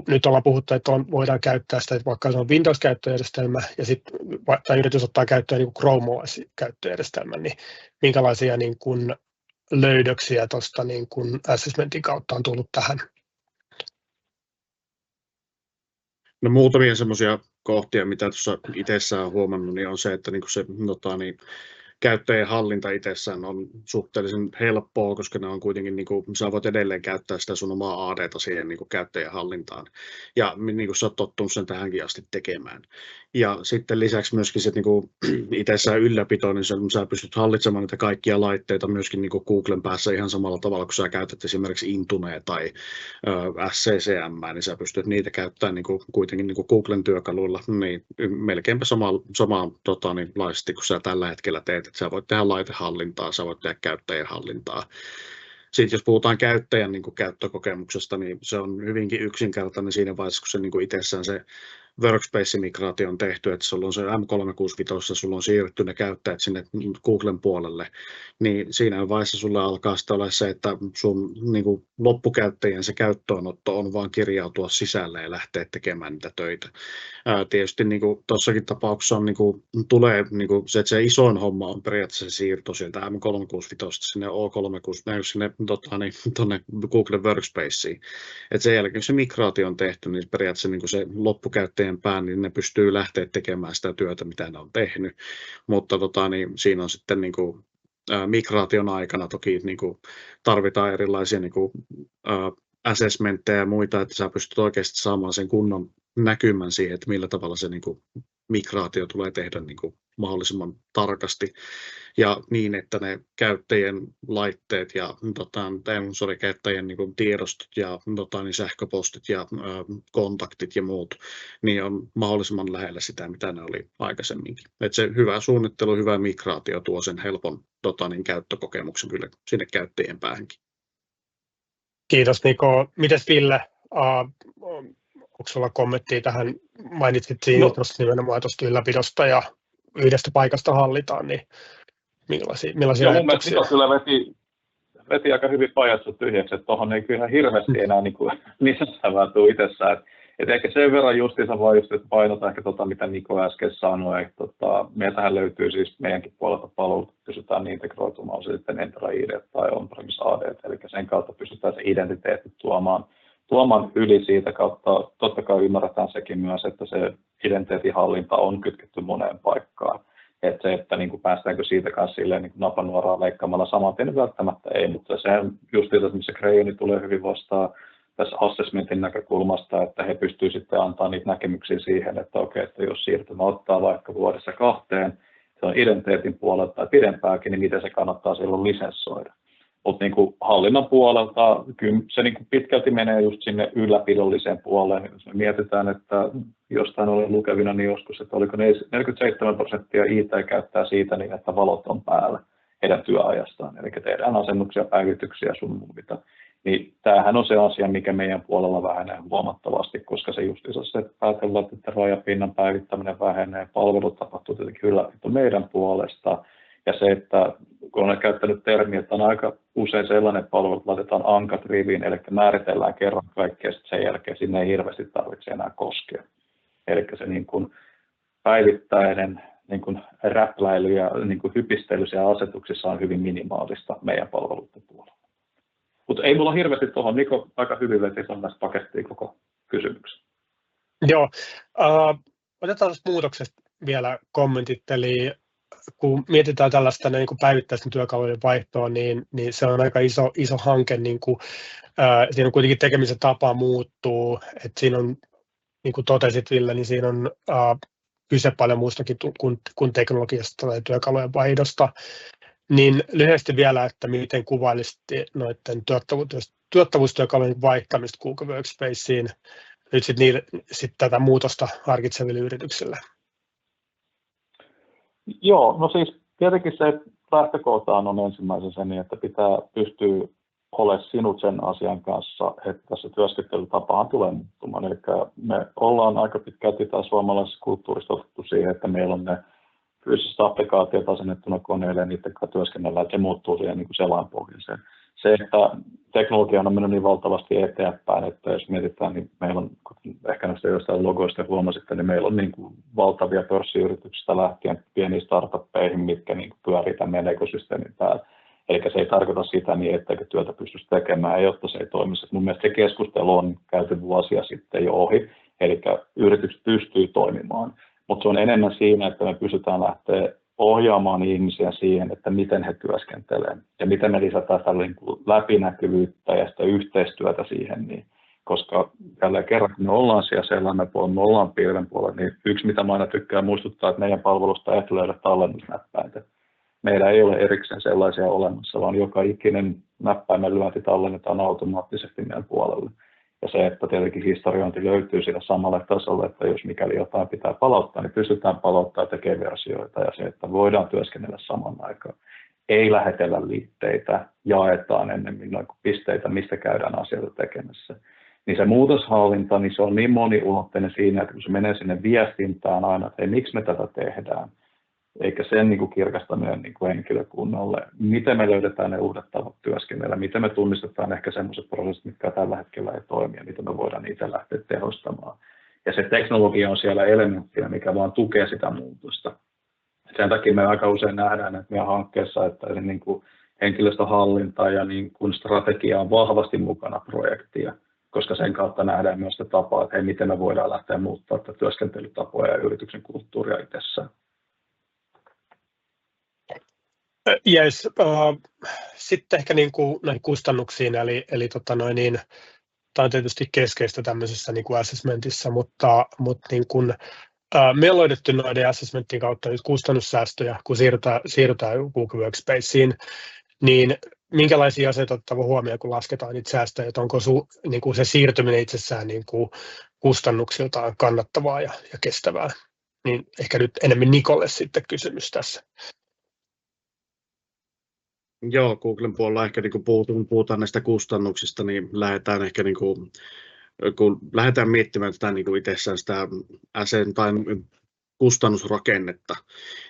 nyt ollaan puhuttu, että voidaan käyttää sitä, että vaikka se on Windows-käyttöjärjestelmä ja sitten tai yritys ottaa käyttöön niin kuin Chrome OS-käyttöjärjestelmän, niin minkälaisia niin kuin löydöksiä tuosta niin kuin assessmentin kautta on tullut tähän? No muutamia semmoisia kohtia, mitä tuossa itsessään on huomannut, niin on se, että niin se käyttäjän hallinta itsessään on suhteellisen helppoa, koska ne on kuitenkin, niin kuin, sä voit edelleen käyttää sitä sun omaa AD:ta siihen niin kuin käyttäjän hallintaan. Ja niin kuin sä oot tottunut sen tähänkin asti tekemään. Ja sitten lisäksi myöskin se niin kuin itsessään ylläpito, niin sä pystyt hallitsemaan niitä kaikkia laitteita myöskin niin kuin Googlen päässä ihan samalla tavalla, kun sä käytät esimerkiksi Intunea tai SCCM, niin sä pystyt niitä käyttämään niin kuin, kuitenkin niin kuin Googlen työkaluilla niin melkeinpä samanlaisesti kuin sä tällä hetkellä teet. Että sä voit tehdä laitehallintaa, sä voit tehdä käyttäjän hallintaa. Sitten jos puhutaan käyttäjän niin kuin käyttökokemuksesta, niin se on hyvinkin yksinkertainen siinä vaiheessa, kun se niin kuin itsessään se Workspace-migraatio on tehty, että sulla on se M365, sulla on siirretty ne käyttäjät sinne Googlen puolelle, niin siinä vaiheessa sulla alkaa sitten olla se, että sun niin kuin loppukäyttäjien se käyttöönotto on vaan kirjautua sisälle ja lähteä tekemään niitä töitä. Tietysti niin kuin tuossakin tapauksessa on, niin kuin, tulee niin kuin se, että se isoin homma on periaatteessa se siirto sieltä M365 sinne O365, sinne tuonne Google Workspaceen. Että sen jälkeen, kun se migraatio on tehty, niin periaatteessa niin kuin se loppukäyttäjien pään, niin ne pystyy lähteä tekemään sitä työtä, mitä ne on tehnyt, mutta niin siinä on sitten niin kuin, migraation aikana toki niin kuin, tarvitaan erilaisia niin kuin, assessmentteja ja muita, että sä pystyt oikeasti saamaan sen kunnon näkymän siihen, että millä tavalla se niin kuin, migraatio tulee tehdä niin kuin, mahdollisimman tarkasti ja niin, että ne käyttäjien laitteet ja käyttäjien niin kuin tiedostot ja niin sähköpostit ja kontaktit ja muut, niin on mahdollisimman lähellä sitä, mitä ne oli aikaisemminkin. Että se hyvä suunnittelu, hyvä migraatio tuo sen helpon niin käyttökokemuksen kyllä sinne käyttäjien päähänkin. Kiitos Niko. Mites Ville, onko sulla kommenttia tähän? Mainitsit siinä nimenomaan tuosta ylläpidosta ja yhdestä paikasta hallitaan, niin millaisia mun ajatuksia? mielestä kyllä veti aika hyvin pajattu tyhjäksi, että tuohon ei kyllä hirveästi enää niin kuin lisättävää tule itsessään. Että ehkä sen verran justiinsa vaan just, että painotan ehkä mitä Niko äsken sanoi, että meiltähän löytyy siis meidänkin puolelta palvelut, pystytään niin integroitumaan, on se sitten Entra ID tai on-premise AD, eli sen kautta pystytään se identiteetti tuomaan yli siitä kautta. Totta kai ymmärretään sekin myös, että se identiteetin hallinta on kytketty moneen paikkaan. Että se, että niin kuin päästäänkö siitä kanssa silleen niin napanuoraan leikkaamalla saman tien välttämättä ei, mutta se just siitä, missä Crayoni tulee hyvin vastaan tässä assessmentin näkökulmasta, että he pystyvät sitten antaa niitä näkemyksiä siihen, että okei, että jos siirtymä ottaa vaikka vuodessa 2, se on identiteetin puolelta tai pidempääkin, niin miten se kannattaa silloin lisenssoida. Mutta niin hallinnan puolelta kyllä se niin pitkälti menee just sinne ylläpidolliseen puoleen. Jos me mietitään, että jostain olen lukevina, niin joskus, että oliko 47% IT käyttää siitä niin, että valot on päällä heidän työajastaan. Eli tehdään asennuksia, päivityksiä sun muita. Niin tämähän on se asia, mikä meidän puolella vähenee huomattavasti, koska se justiinsa se, että päätellään, että rajapinnan päivittäminen vähenee, palvelut tapahtuu tietenkin ylläpito meidän puolesta. Ja se, että kun olen käyttänyt termiä, että on aika usein sellainen palvelu, että laitetaan ankat riviin, eli määritellään kerran kaikkea, ja sen jälkeen sinne ei hirveästi tarvitse enää koskea. Eli se niin kuin päivittäinen niin kuin räpläily ja niin kuin hypistely siellä asetuksissa on hyvin minimaalista meidän palveluiden puolella. Mutta ei mulla hirveästi tuohon, Niko aika hyvin veti näistä pakettiin koko kysymyksen. Joo, otetaan muutoksesta vielä kommentit, eli kun mietitään tällaista niin kuin päivittäisten työkalujen vaihtoa, niin se on aika iso hanke, niin kuin, siinä on kuitenkin tekemisen tapa muuttuu, että siinä on, niin kuin totesit Ville, niin siinä on kyse paljon muustakin kuin teknologiasta tai työkalujen vaihdosta. Niin lyhyesti vielä, että miten kuvailisitte noiden tuottavuustyökalujen vaihtamista Google Workspaceen nyt sit tätä muutosta harkitseville yrityksille? Joo, no siis tietenkin se lähtökohtaan on ensimmäisen sen, että pitää pystyä olemaan sinut sen asian kanssa, että se työskentelytapahan tulee muuttumaan. Eli me ollaan aika pitkälti taas suomalaisessa kulttuurissa otettu siihen, että meillä on ne fyysiset applikaatiot asennettuna koneille ja niiden kanssa työskennellään, että se muuttuu siihen niin kuin selainpohjaiseen. Se, että teknologia on mennyt niin valtavasti eteenpäin, että jos mietitään, niin meillä on, ehkä näistä joistain logoista huomasitte, niin meillä on niin kuin valtavia pörssiyrityksistä lähtien pieniin startuppeihin, mitkä niin kuin pyörii tämän meidän ekosysteemin päällä. Eli se ei tarkoita sitä niin, etteikö työtä pystyisi tekemään, ei jotta se ei toimisi. Mun mielestä se keskustelu on käyty vuosia sitten jo ohi, eli yritykset pystyy toimimaan. Mutta se on enemmän siinä, että me pystytään lähteä ohjaamaan ihmisiä siihen, että miten he työskentelevät ja miten me lisätään sitä läpinäkyvyyttä ja sitä yhteistyötä siihen. Niin, koska jälleen kerran, kun me ollaan siellä sellainen puolella, me ollaan pilven puolella, niin yksi, mitä mä aina tykkään muistuttaa, että meidän palvelusta ei löydä tallennusnäppäintä. Meillä ei ole erikseen sellaisia olemassa, vaan joka ikinen näppäimen lyönti tallennetaan automaattisesti meidän puolelle. Ja se, että tietenkin historiointi löytyy sillä samalle tasolle, että jos mikäli jotain pitää palauttaa, niin pystytään palauttamaan ja tekemään versioita. Ja se, että voidaan työskennellä saman aikaan. Ei lähetellä liitteitä, jaetaan ennemmin noin pisteitä, mistä käydään asioita tekemässä. Niin se muutoshallinta, niin se on niin moniulotteinen siinä, että kun se menee sinne viestintään aina, että hei, miksi me tätä tehdään, eikä sen niin kuin kirkastaminen niin kuin henkilökunnalle, miten me löydetään ne uudet tavat työskennellä, miten me tunnistetaan ehkä sellaiset prosessit, mitkä tällä hetkellä ei toimi ja miten me voidaan niitä lähteä tehostamaan. Ja se teknologia on siellä elementtinä, mikä vaan tukee sitä muutosta. Sen takia me aika usein nähdään, että meidän hankkeessa, että se niin kuin henkilöstöhallinta ja niin kuin strategia on vahvasti mukana projektia, koska sen kautta nähdään myös sitä tapaa, että hei, miten me voidaan lähteä muuttaa tätä työskentelytapoja ja yrityksen kulttuuria itsessään. Yes, sitten ehkä niin kuin näihin kustannuksiin, eli tämä on tietysti keskeistä tämmöisessä niin kuin assessmentissa, mutta niin kuin, me on löydetty noiden assessmentin kautta nyt kustannussäästöjä, kun siirrytään Google Workspaceen, niin minkälaisia asioita otettava huomioon, kun lasketaan niitä säästöjä, että onko niin kuin se siirtyminen itsessään niin kuin kustannuksiltaan kannattavaa ja kestävää, niin ehkä nyt enemmän Nikolle sitten kysymys tässä. Joo, Googlen puolella ehkä niin kun puhutaan näistä kustannuksista, niin lähdetään ehkä niin kuin, kun lähdetään miettimään tätä niin kuin itsessään sitä tai kustannusrakennetta,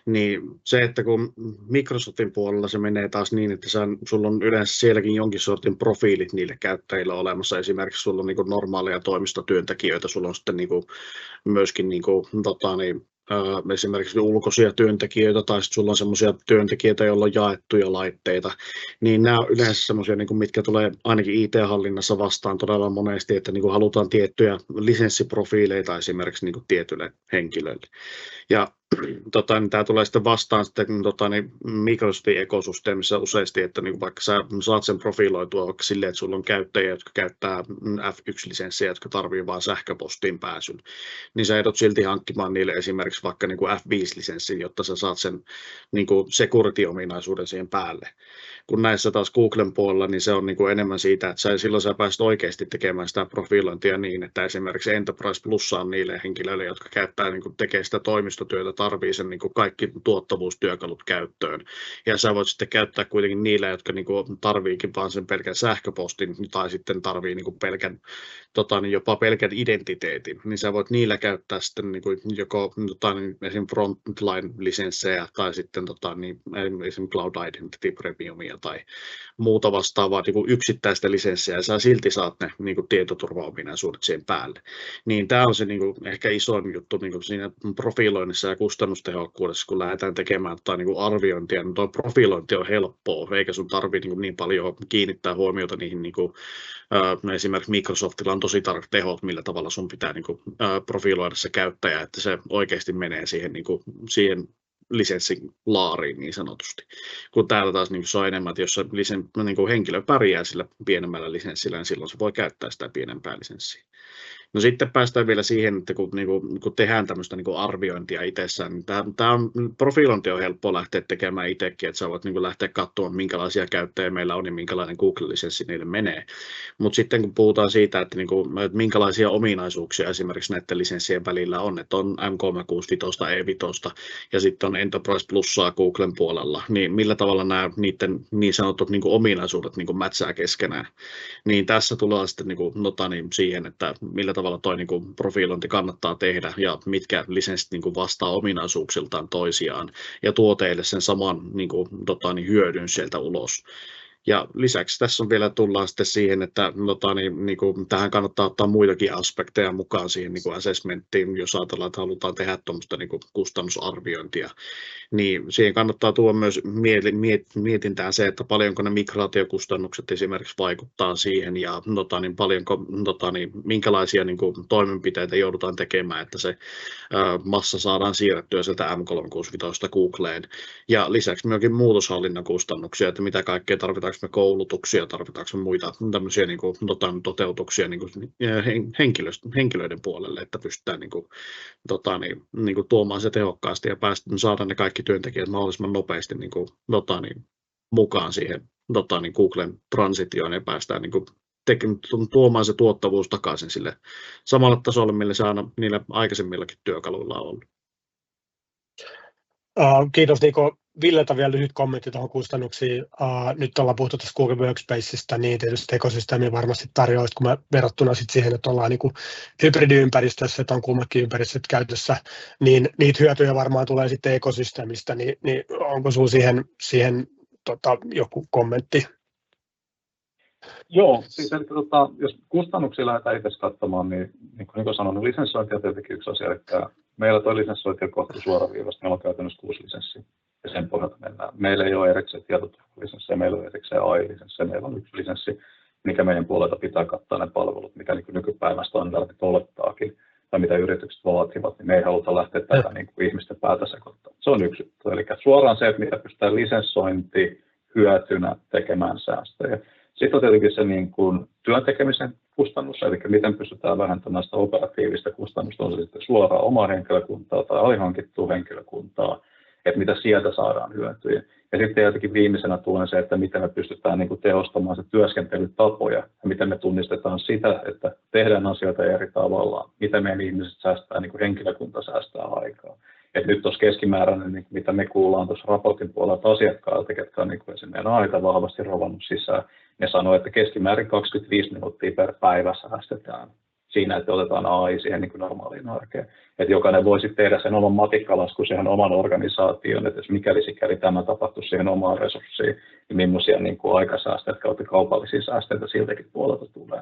niin se, että kun Microsoftin puolella se menee taas niin, että sulla on yleensä sielläkin jonkin sortin profiilit niille käyttäjille olemassa, esimerkiksi sulla on niin kuin normaaleja toimistotyöntekijöitä, sulla on sitten niin kuin myöskin niin kuin, esimerkiksi ulkoisia työntekijöitä tai sitten sulla on semmoisia työntekijöitä, joilla on jaettuja laitteita, niin nämä on yleensä semmoisia, niin mitkä tulee ainakin IT-hallinnassa vastaan todella monesti, että niin kuin halutaan tiettyjä lisenssiprofiileita esimerkiksi niin kuin tietyille henkilöille. Ja niin tämä tulee sitten vastaan sitten, Microsoftin ekosysteemissä useasti, että niin vaikka sä saat sen profiloitua vaikka silleen, että sulla on käyttäjiä, jotka käyttää F1-lisenssiä, jotka tarvitsee vain sähköpostiin pääsyn, niin sä joudut silti hankkimaan niille esimerkiksi vaikka niin kuin F5-lisenssin, jotta sä saat sen niin kuin security-ominaisuuden siihen päälle. Kun näissä taas Googlen puolella, niin se on niin kuin enemmän siitä, että silloin sä pääset oikeasti tekemään sitä profilointia niin, että esimerkiksi Enterprise Plussa on niille henkilöille, jotka käyttää, niin kuin tekee sitä toimistotyötä, tarvii sen niin kuin kaikki tuottavuustyökalut käyttöön. Ja sä voit sitten käyttää kuitenkin niille, jotka niin kuin tarviikin vaan sen pelkän sähköpostin tai sitten tarvii niin kuin pelkän, jopa pelkän identiteetin, niin sä voit niillä käyttää sitten niin kuin joko esimerkiksi Frontline-lisenssejä tai sitten esimerkiksi Cloud Identity Premiumia tai muuta vastaavaa niin kuin yksittäistä lisenssiä, ja sä silti saat ne niin kuin tietoturvaominaisuudet siihen päälle. Niin tämä on se niin kuin ehkä isoin juttu niin kuin siinä profiloinnissa ja kustannustehokkuudessa, kun lähdetään tekemään niin kuin arviointia, niin tuo profilointi on helppoa, eikä sun tarvitse niin paljon kiinnittää huomiota niihin, niin kuin, esimerkiksi Microsoftilla on tosi tarkat tehot, millä tavalla sun pitää niin kuin, profiloida se käyttäjä, että se oikeasti menee siihen, niin kuin, siihen lisenssin laariin niin sanotusti. Kun täällä taas niin se on enemmän, että jos se niin henkilö pärjää sillä pienemmällä lisenssillä, niin silloin se voi käyttää sitä pienempää lisenssiä. No sitten päästään vielä siihen, että kun tehdään tämmöistä niin arviointia itsessään, niin tämä profilointi on helppo lähteä tekemään itsekin, että sä voit niin lähteä katsomaan, minkälaisia käyttäjiä meillä on ja minkälainen Google-lisenssi niille menee. Mutta sitten kun puhutaan siitä, että minkälaisia ominaisuuksia esimerkiksi näiden lisenssien välillä on, että on M365, E5 ja sitten on Enterprise Plussaa Googlen puolella, niin millä tavalla nämä niiden niin sanotut niin ominaisuudet niin mätsää keskenään. Niin tässä tulee sitten siihen, että millä tavalla tuo niin profilointi kannattaa tehdä ja mitkä lisenssit niin vastaa ominaisuuksiltaan toisiaan ja tuo teille sen saman hyödyn sieltä ulos. Ja lisäksi tässä on vielä tullaan sitten siihen, että tähän kannattaa ottaa muitakin aspekteja mukaan siihen assessmenttiin, jos ajatellaan, että halutaan tehdä tuommoista kustannusarviointia, niin siihen kannattaa tuoda myös mietintään se, että paljonko ne migraatiokustannukset esimerkiksi vaikuttaa siihen ja paljonko, minkälaisia toimenpiteitä joudutaan tekemään, että se massa saadaan siirrettyä sieltä M365 Googleen. Ja lisäksi myöskin muutoshallinnan kustannuksia, että mitä kaikkea tarvitaanko me koulutuksia, tarvitaanko me muita tämmöisiä toteutuksia henkilöiden puolelle, että pystytään tuomaan se tehokkaasti ja saada ne kaikki työntekijät mahdollisimman nopeasti mukaan siihen Googlen transitioon ja päästään tuomaan se tuottavuus takaisin sille samalle tasolle, millä se aina niillä aikaisemmillakin työkaluilla on ollut. Kiitos Niko. Villeltä vielä lyhyt kommentti tuohon kustannuksiin. Nyt ollaan puhuttu tässä Google Workspaceista, niin tietysti ekosysteemi varmasti tarjoaa, kun me verrattuna sit siihen, että ollaan hybridiympäristössä, että on kummatkin ympäristöt käytössä, niin niitä hyötyjä varmaan tulee sitten ekosysteemistä, niin onko sinulla siihen joku kommentti? Joo, siis jos kustannuksia lähdetään itse katsomaan, niin kuin sanoin, lisenssointi on tietenkin yksi asia, että meillä tuo lisenssointi on kohta suoraviivasta, meillä on käytännössä 6 lisenssiä ja sen pohjalta mennään. Meillä ei ole erikseen tietoturvalisenssiä, meillä on erikseen AI-lisenssiä, meillä on yksi lisenssi, mikä meidän puolelta pitää kattaa ne palvelut, mikä nykypäivän standardit olettaakin tai mitä yritykset vaativat, niin me ei haluta lähteä tätä ihmisten päätä sekoittamaan. Se on yksi juttu, eli suoraan se, että mitä pystytään lisenssointi hyötynä tekemään säästöjä. Sitten on tietenkin se työn tekemisen kustannus, eli miten pystytään vähentämään sitä operatiivista kustannusta, on se sitten suoraan omaa henkilökuntaa tai alihankittua henkilökuntaa, että mitä sieltä saadaan hyötyjä. Ja sitten jotenkin viimeisenä tulee se, että miten me pystytään tehostamaan se työskentelytapoja ja miten me tunnistetaan sitä, että tehdään asioita eri tavalla, miten meidän ihmiset säästää, henkilökunta säästää aikaa. Et nyt tuossa keskimääräinen, mitä me kuullaan tuossa raportin puolelta asiakkailta, ketkä on esimerkiksi aika vahvasti rovannut sisään, ne sanoo, että keskimäärin 25 minuuttia per päivä säästetään siinä, että otetaan AI siihen niin kuin normaaliin arkeen. Että jokainen voisi tehdä sen oman matikkalasku siihen oman organisaation, että jos mikäli tämä tapahtuisi siihen omaan resurssiin, niin millaisia niin kuin aikasäästöjä kautta kaupallisia säästöjä siltäkin puolelta tulee.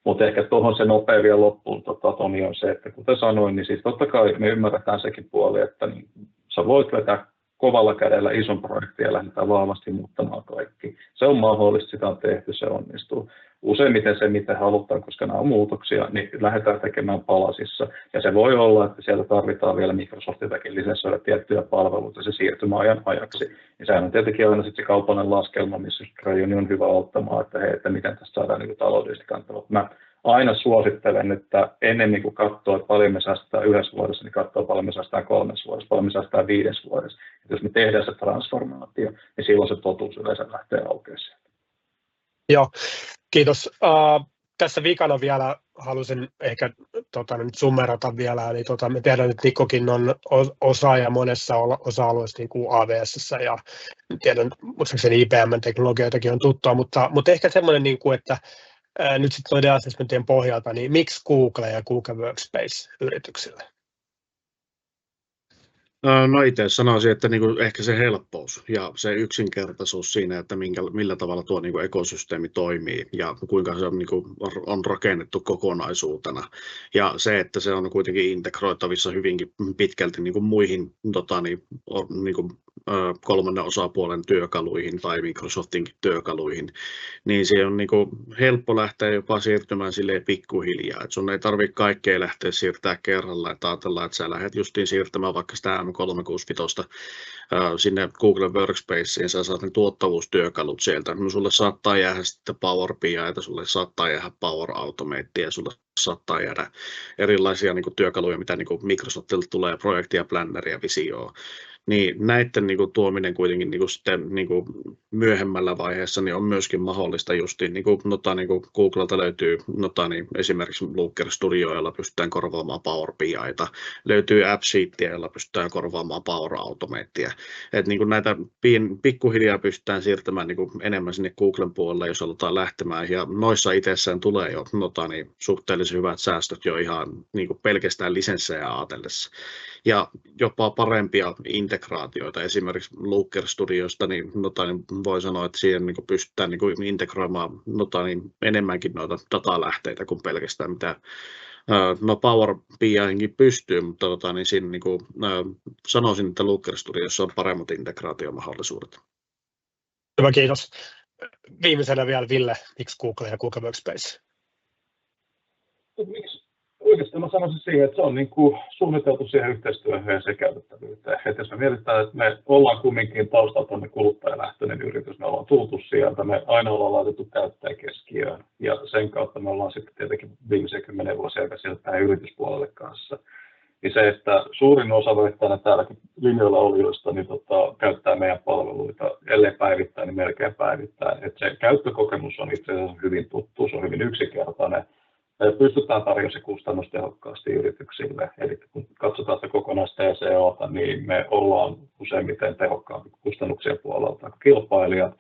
Mutta ehkä tuohon se nopea vielä loppuun, Toni, on se, että kuten sanoin, niin siis totta kai me ymmärretään sekin puoli, että niin, sä voit vetää kovalla kädellä ison projektin ja lähdetään vahvasti muuttamaan kaikki. Se on mahdollista, sitä on tehty, se onnistuu. Useimmiten se, mitä halutaan, koska nämä on muutoksia, niin lähdetään tekemään palasissa. Ja se voi olla, että siellä tarvitaan vielä Microsoftiltakin lisenssoida tiettyjä palveluita se siirtymäajan ajaksi. Ja sehän on tietenkin aina sitten se kaupallinen laskelma, missä Crayoni on hyvä auttamaan, että hei, että miten tässä saadaan niin taloudellisesti kantaa. Mä aina suosittelen, että ennen kuin katsoo, että paljon me säästetään 1 vuodessa, niin katsoo paljon me säästetään 3 vuodessa, paljon me säästetään 5 vuodessa. Että jos me tehdään se transformaatio, niin silloin se totuus yleensä lähtee aukeamaan. Joo, kiitos. Tässä vikana vielä halusin ehkä nyt summerata vielä, eli me tiedän, että Nikkokin on osaaja monessa osa-alueessa niin kuin AWS:ssä ja tiedän, muistaakseni IBM-teknologioitakin on tuttua, mutta ehkä semmoinen, niin kuin, että nyt sitten noiden assessmentien pohjalta, niin miksi Google ja Google Workspace yrityksille? No itse sanoisin, että niinku ehkä se helppous ja se yksinkertaisuus siinä, että millä tavalla tuo niinku ekosysteemi toimii ja kuinka se on, niinku, on rakennettu kokonaisuutena. Ja se, että se on kuitenkin integroitavissa hyvinkin pitkälti niinku muihin niinku, kolmannen osapuolen työkaluihin tai Microsoftinkin työkaluihin, niin se on niinku helppo lähteä jopa siirtymään silleen pikkuhiljaa. Et sun ei tarvitse kaikkea lähteä siirtämään kerralla, että ajatellaan, että sä lähdet justiin siirtämään vaikka sitä M365 sinne Google Workspaceen, sä saat ne tuottavuustyökalut sieltä. No sulle saattaa jäädä sitten Power BI:tä, sulle saattaa jäädä Power Automatea, sulle saattaa jäädä erilaisia niin kuin työkaluja, mitä niin kuin Microsoftilta tulee, projektia, planneria, visioa. Niin näiden niin kuin, tuominen kuitenkin niin kuin, sitten, niin kuin, myöhemmällä vaiheessa niin on myöskin mahdollista justiin, niin kuin Googlelta löytyy esimerkiksi Looker Studio, jolla pystytään korvaamaan Power BI:tä, löytyy AppSheetia, jolla pystytään korvaamaan Power Automatea. Että niin kuin näitä pikkuhiljaa pystytään siirtämään niin kuin, enemmän sinne Googlen puolelle, jos halutaan lähtemään, ja noissa itsessään tulee jo suhteellisen hyvät säästöt jo ihan niin kuin pelkästään lisenssejä ajatellessa. Ja jopa parempia integraatioita. Esimerkiksi Looker Studiosta niin voi sanoa, että siihen niin pystytään niin integroimaan enemmänkin noita datalähteitä kuin pelkästään mitä Power BI:nkin pystyy, mutta niin siinä niin kuin, sanoisin, että Looker Studiossa on paremmat integraatiomahdollisuudet. Hyvä, kiitos. Viimeisenä vielä Ville, miksi Google ja Google Workspace? Oikeastaan mä sanoisin siihen, että se on niin kuin suunniteltu siihen yhteistyöhön ja se käytettävyyteen. Että jos me mietitään, että me ollaan kumminkin taustaltamme kuluttajalähtöinen yritys, me ollaan tultu sieltä, me aina ollaan laitettu käyttäjä keskiöön ja sen kautta me ollaan sitten tietenkin viimeisen 10 vuosia aika sieltä tähän yrityspuolelle kanssa. Niin se, että suurin osa vaikka täälläkin linjoilla olijoista niin käyttää meidän palveluita, ellei päivittää, niin melkein päivittää. Että se käyttökokemus on itse asiassa hyvin tuttu, se on hyvin yksinkertainen. Me pystytään tarjoamaan se kustannustehokkaasti yrityksille. Eli kun katsotaan sitä kokonaista TCO:ta, niin me ollaan useimmiten tehokkaampi kustannuksien puolelta kuin kilpailijat.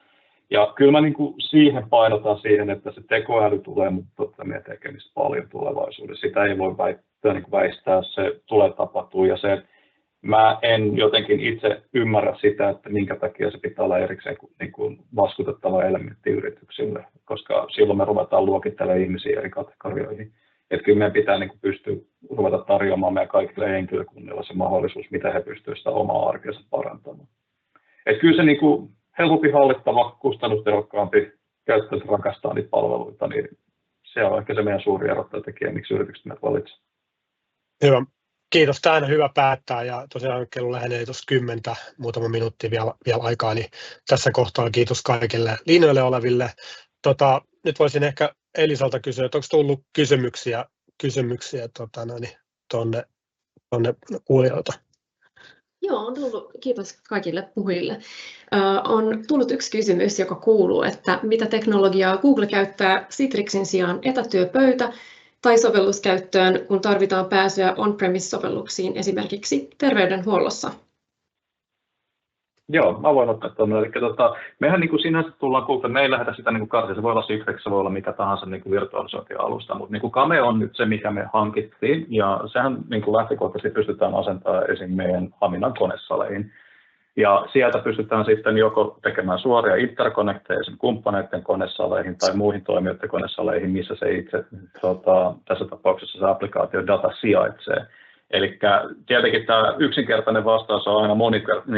Ja kyllä mä niin kuin siihen painotan siihen, että se tekoäly tulee, mutta meidän tekemistä paljon tulevaisuudessa. Sitä ei voi väistää, se tulee tapahtuu ja se, mä en jotenkin itse ymmärrä sitä, että minkä takia se pitää olla erikseen niin kuin laskutettava elementti yrityksille, koska silloin me ruvetaan luokittelemaan ihmisiä eri kategorioihin. Että kyllä meidän pitää niin kuin pystyä ruveta tarjoamaan meidän kaikille henkilökunnille se mahdollisuus, mitä he pystyvät sitä omaa arkeansa parantamaan. Että kyllä se niin kuin helpompi hallittava, kustannustehokkaampi, käyttäjät rakastaa niitä palveluita, niin se on ehkä se meidän suuri erottajatekijä, miksi yritykset meidät valitsevat. Hyvä. Kiitos. Tämä on hyvä päättää ja tosiaan kello lähenee tuossa 10, muutama minuutti vielä aikaa, niin tässä kohtaa kiitos kaikille linjoille oleville. Nyt voisin ehkä Elisalta kysyä, että onko tullut kysymyksiä tuonne kuulijoilta? Joo, on tullut. Kiitos kaikille puhujille. On tullut yksi kysymys, joka kuuluu, että mitä teknologiaa Google käyttää Citrixin sijaan etätyöpöytä tai sovelluskäyttöön, kun tarvitaan pääsyä on-premise-sovelluksiin esimerkiksi terveydenhuollossa? Joo, mä voin ottaa tuonne. Eli mehän niin kuin sinänsä tullaan Google, me ei lähdetä sitä niin karsia, se voi olla Citrix, se voi olla mikä tahansa niin kuin virtualisointialusta, mutta niin kuin Cameo on nyt se, mikä me hankittiin, ja sehän niin kuin lähtökohtaisesti pystytään asentamaan esim. Meidän Haminan konesaleihin. Ja sieltä pystytään sitten joko tekemään suoria interconnecteja kumppaneiden konesaleihin tai muihin toimijoiden konesaleihin, missä se itse tässä tapauksessa se applikaatio data sijaitsee. Eli tietenkin tämä yksinkertainen vastaus on aina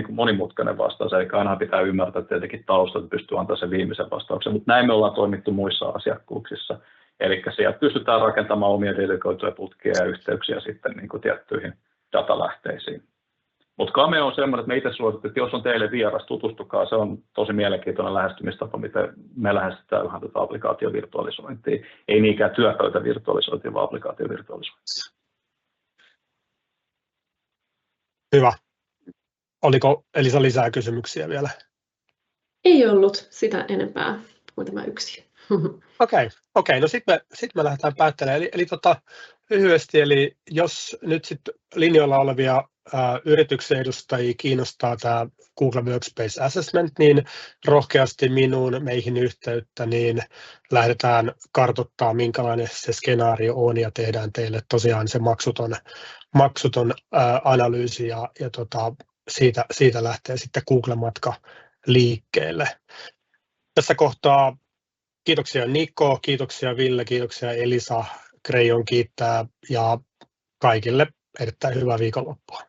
monimutkainen vastaus, eli aina pitää ymmärtää tietenkin taustat, että pystyy antamaan sen viimeisen vastauksen, mutta näin me ollaan toimittu muissa asiakkuuksissa. Eli sieltä pystytään rakentamaan omia delegoituja putkia ja yhteyksiä sitten niin kuin tiettyihin datalähteisiin. Mutta Cameo on sellainen, että me itse suosittelen, että jos on teille vieras, tutustukaa. Se on tosi mielenkiintoinen lähestymistapa, miten me lähestytään vähän tätä applikaatiovirtualisointia. Ei niinkään työpöytävirtualisointia, vaan applikaatiovirtualisointia. Hyvä. Oliko Elisa lisää kysymyksiä vielä? Ei ollut sitä enempää kuin tämä yksi. Okei. No sitten me lähdetään päättelemään. Eli lyhyesti, eli jos nyt sitten linjoilla olevia yrityksen edustajia kiinnostaa tämä Google Workspace Assessment, niin rohkeasti meihin yhteyttä, niin lähdetään kartoittamaan, minkälainen se skenaario on, ja tehdään teille tosiaan se maksuton analyysi, ja siitä lähtee sitten Google-matka liikkeelle. Tässä kohtaa kiitoksia Niko, kiitoksia Ville, kiitoksia Elisa, Crayon kiittää, ja kaikille erittäin hyvää viikonloppua.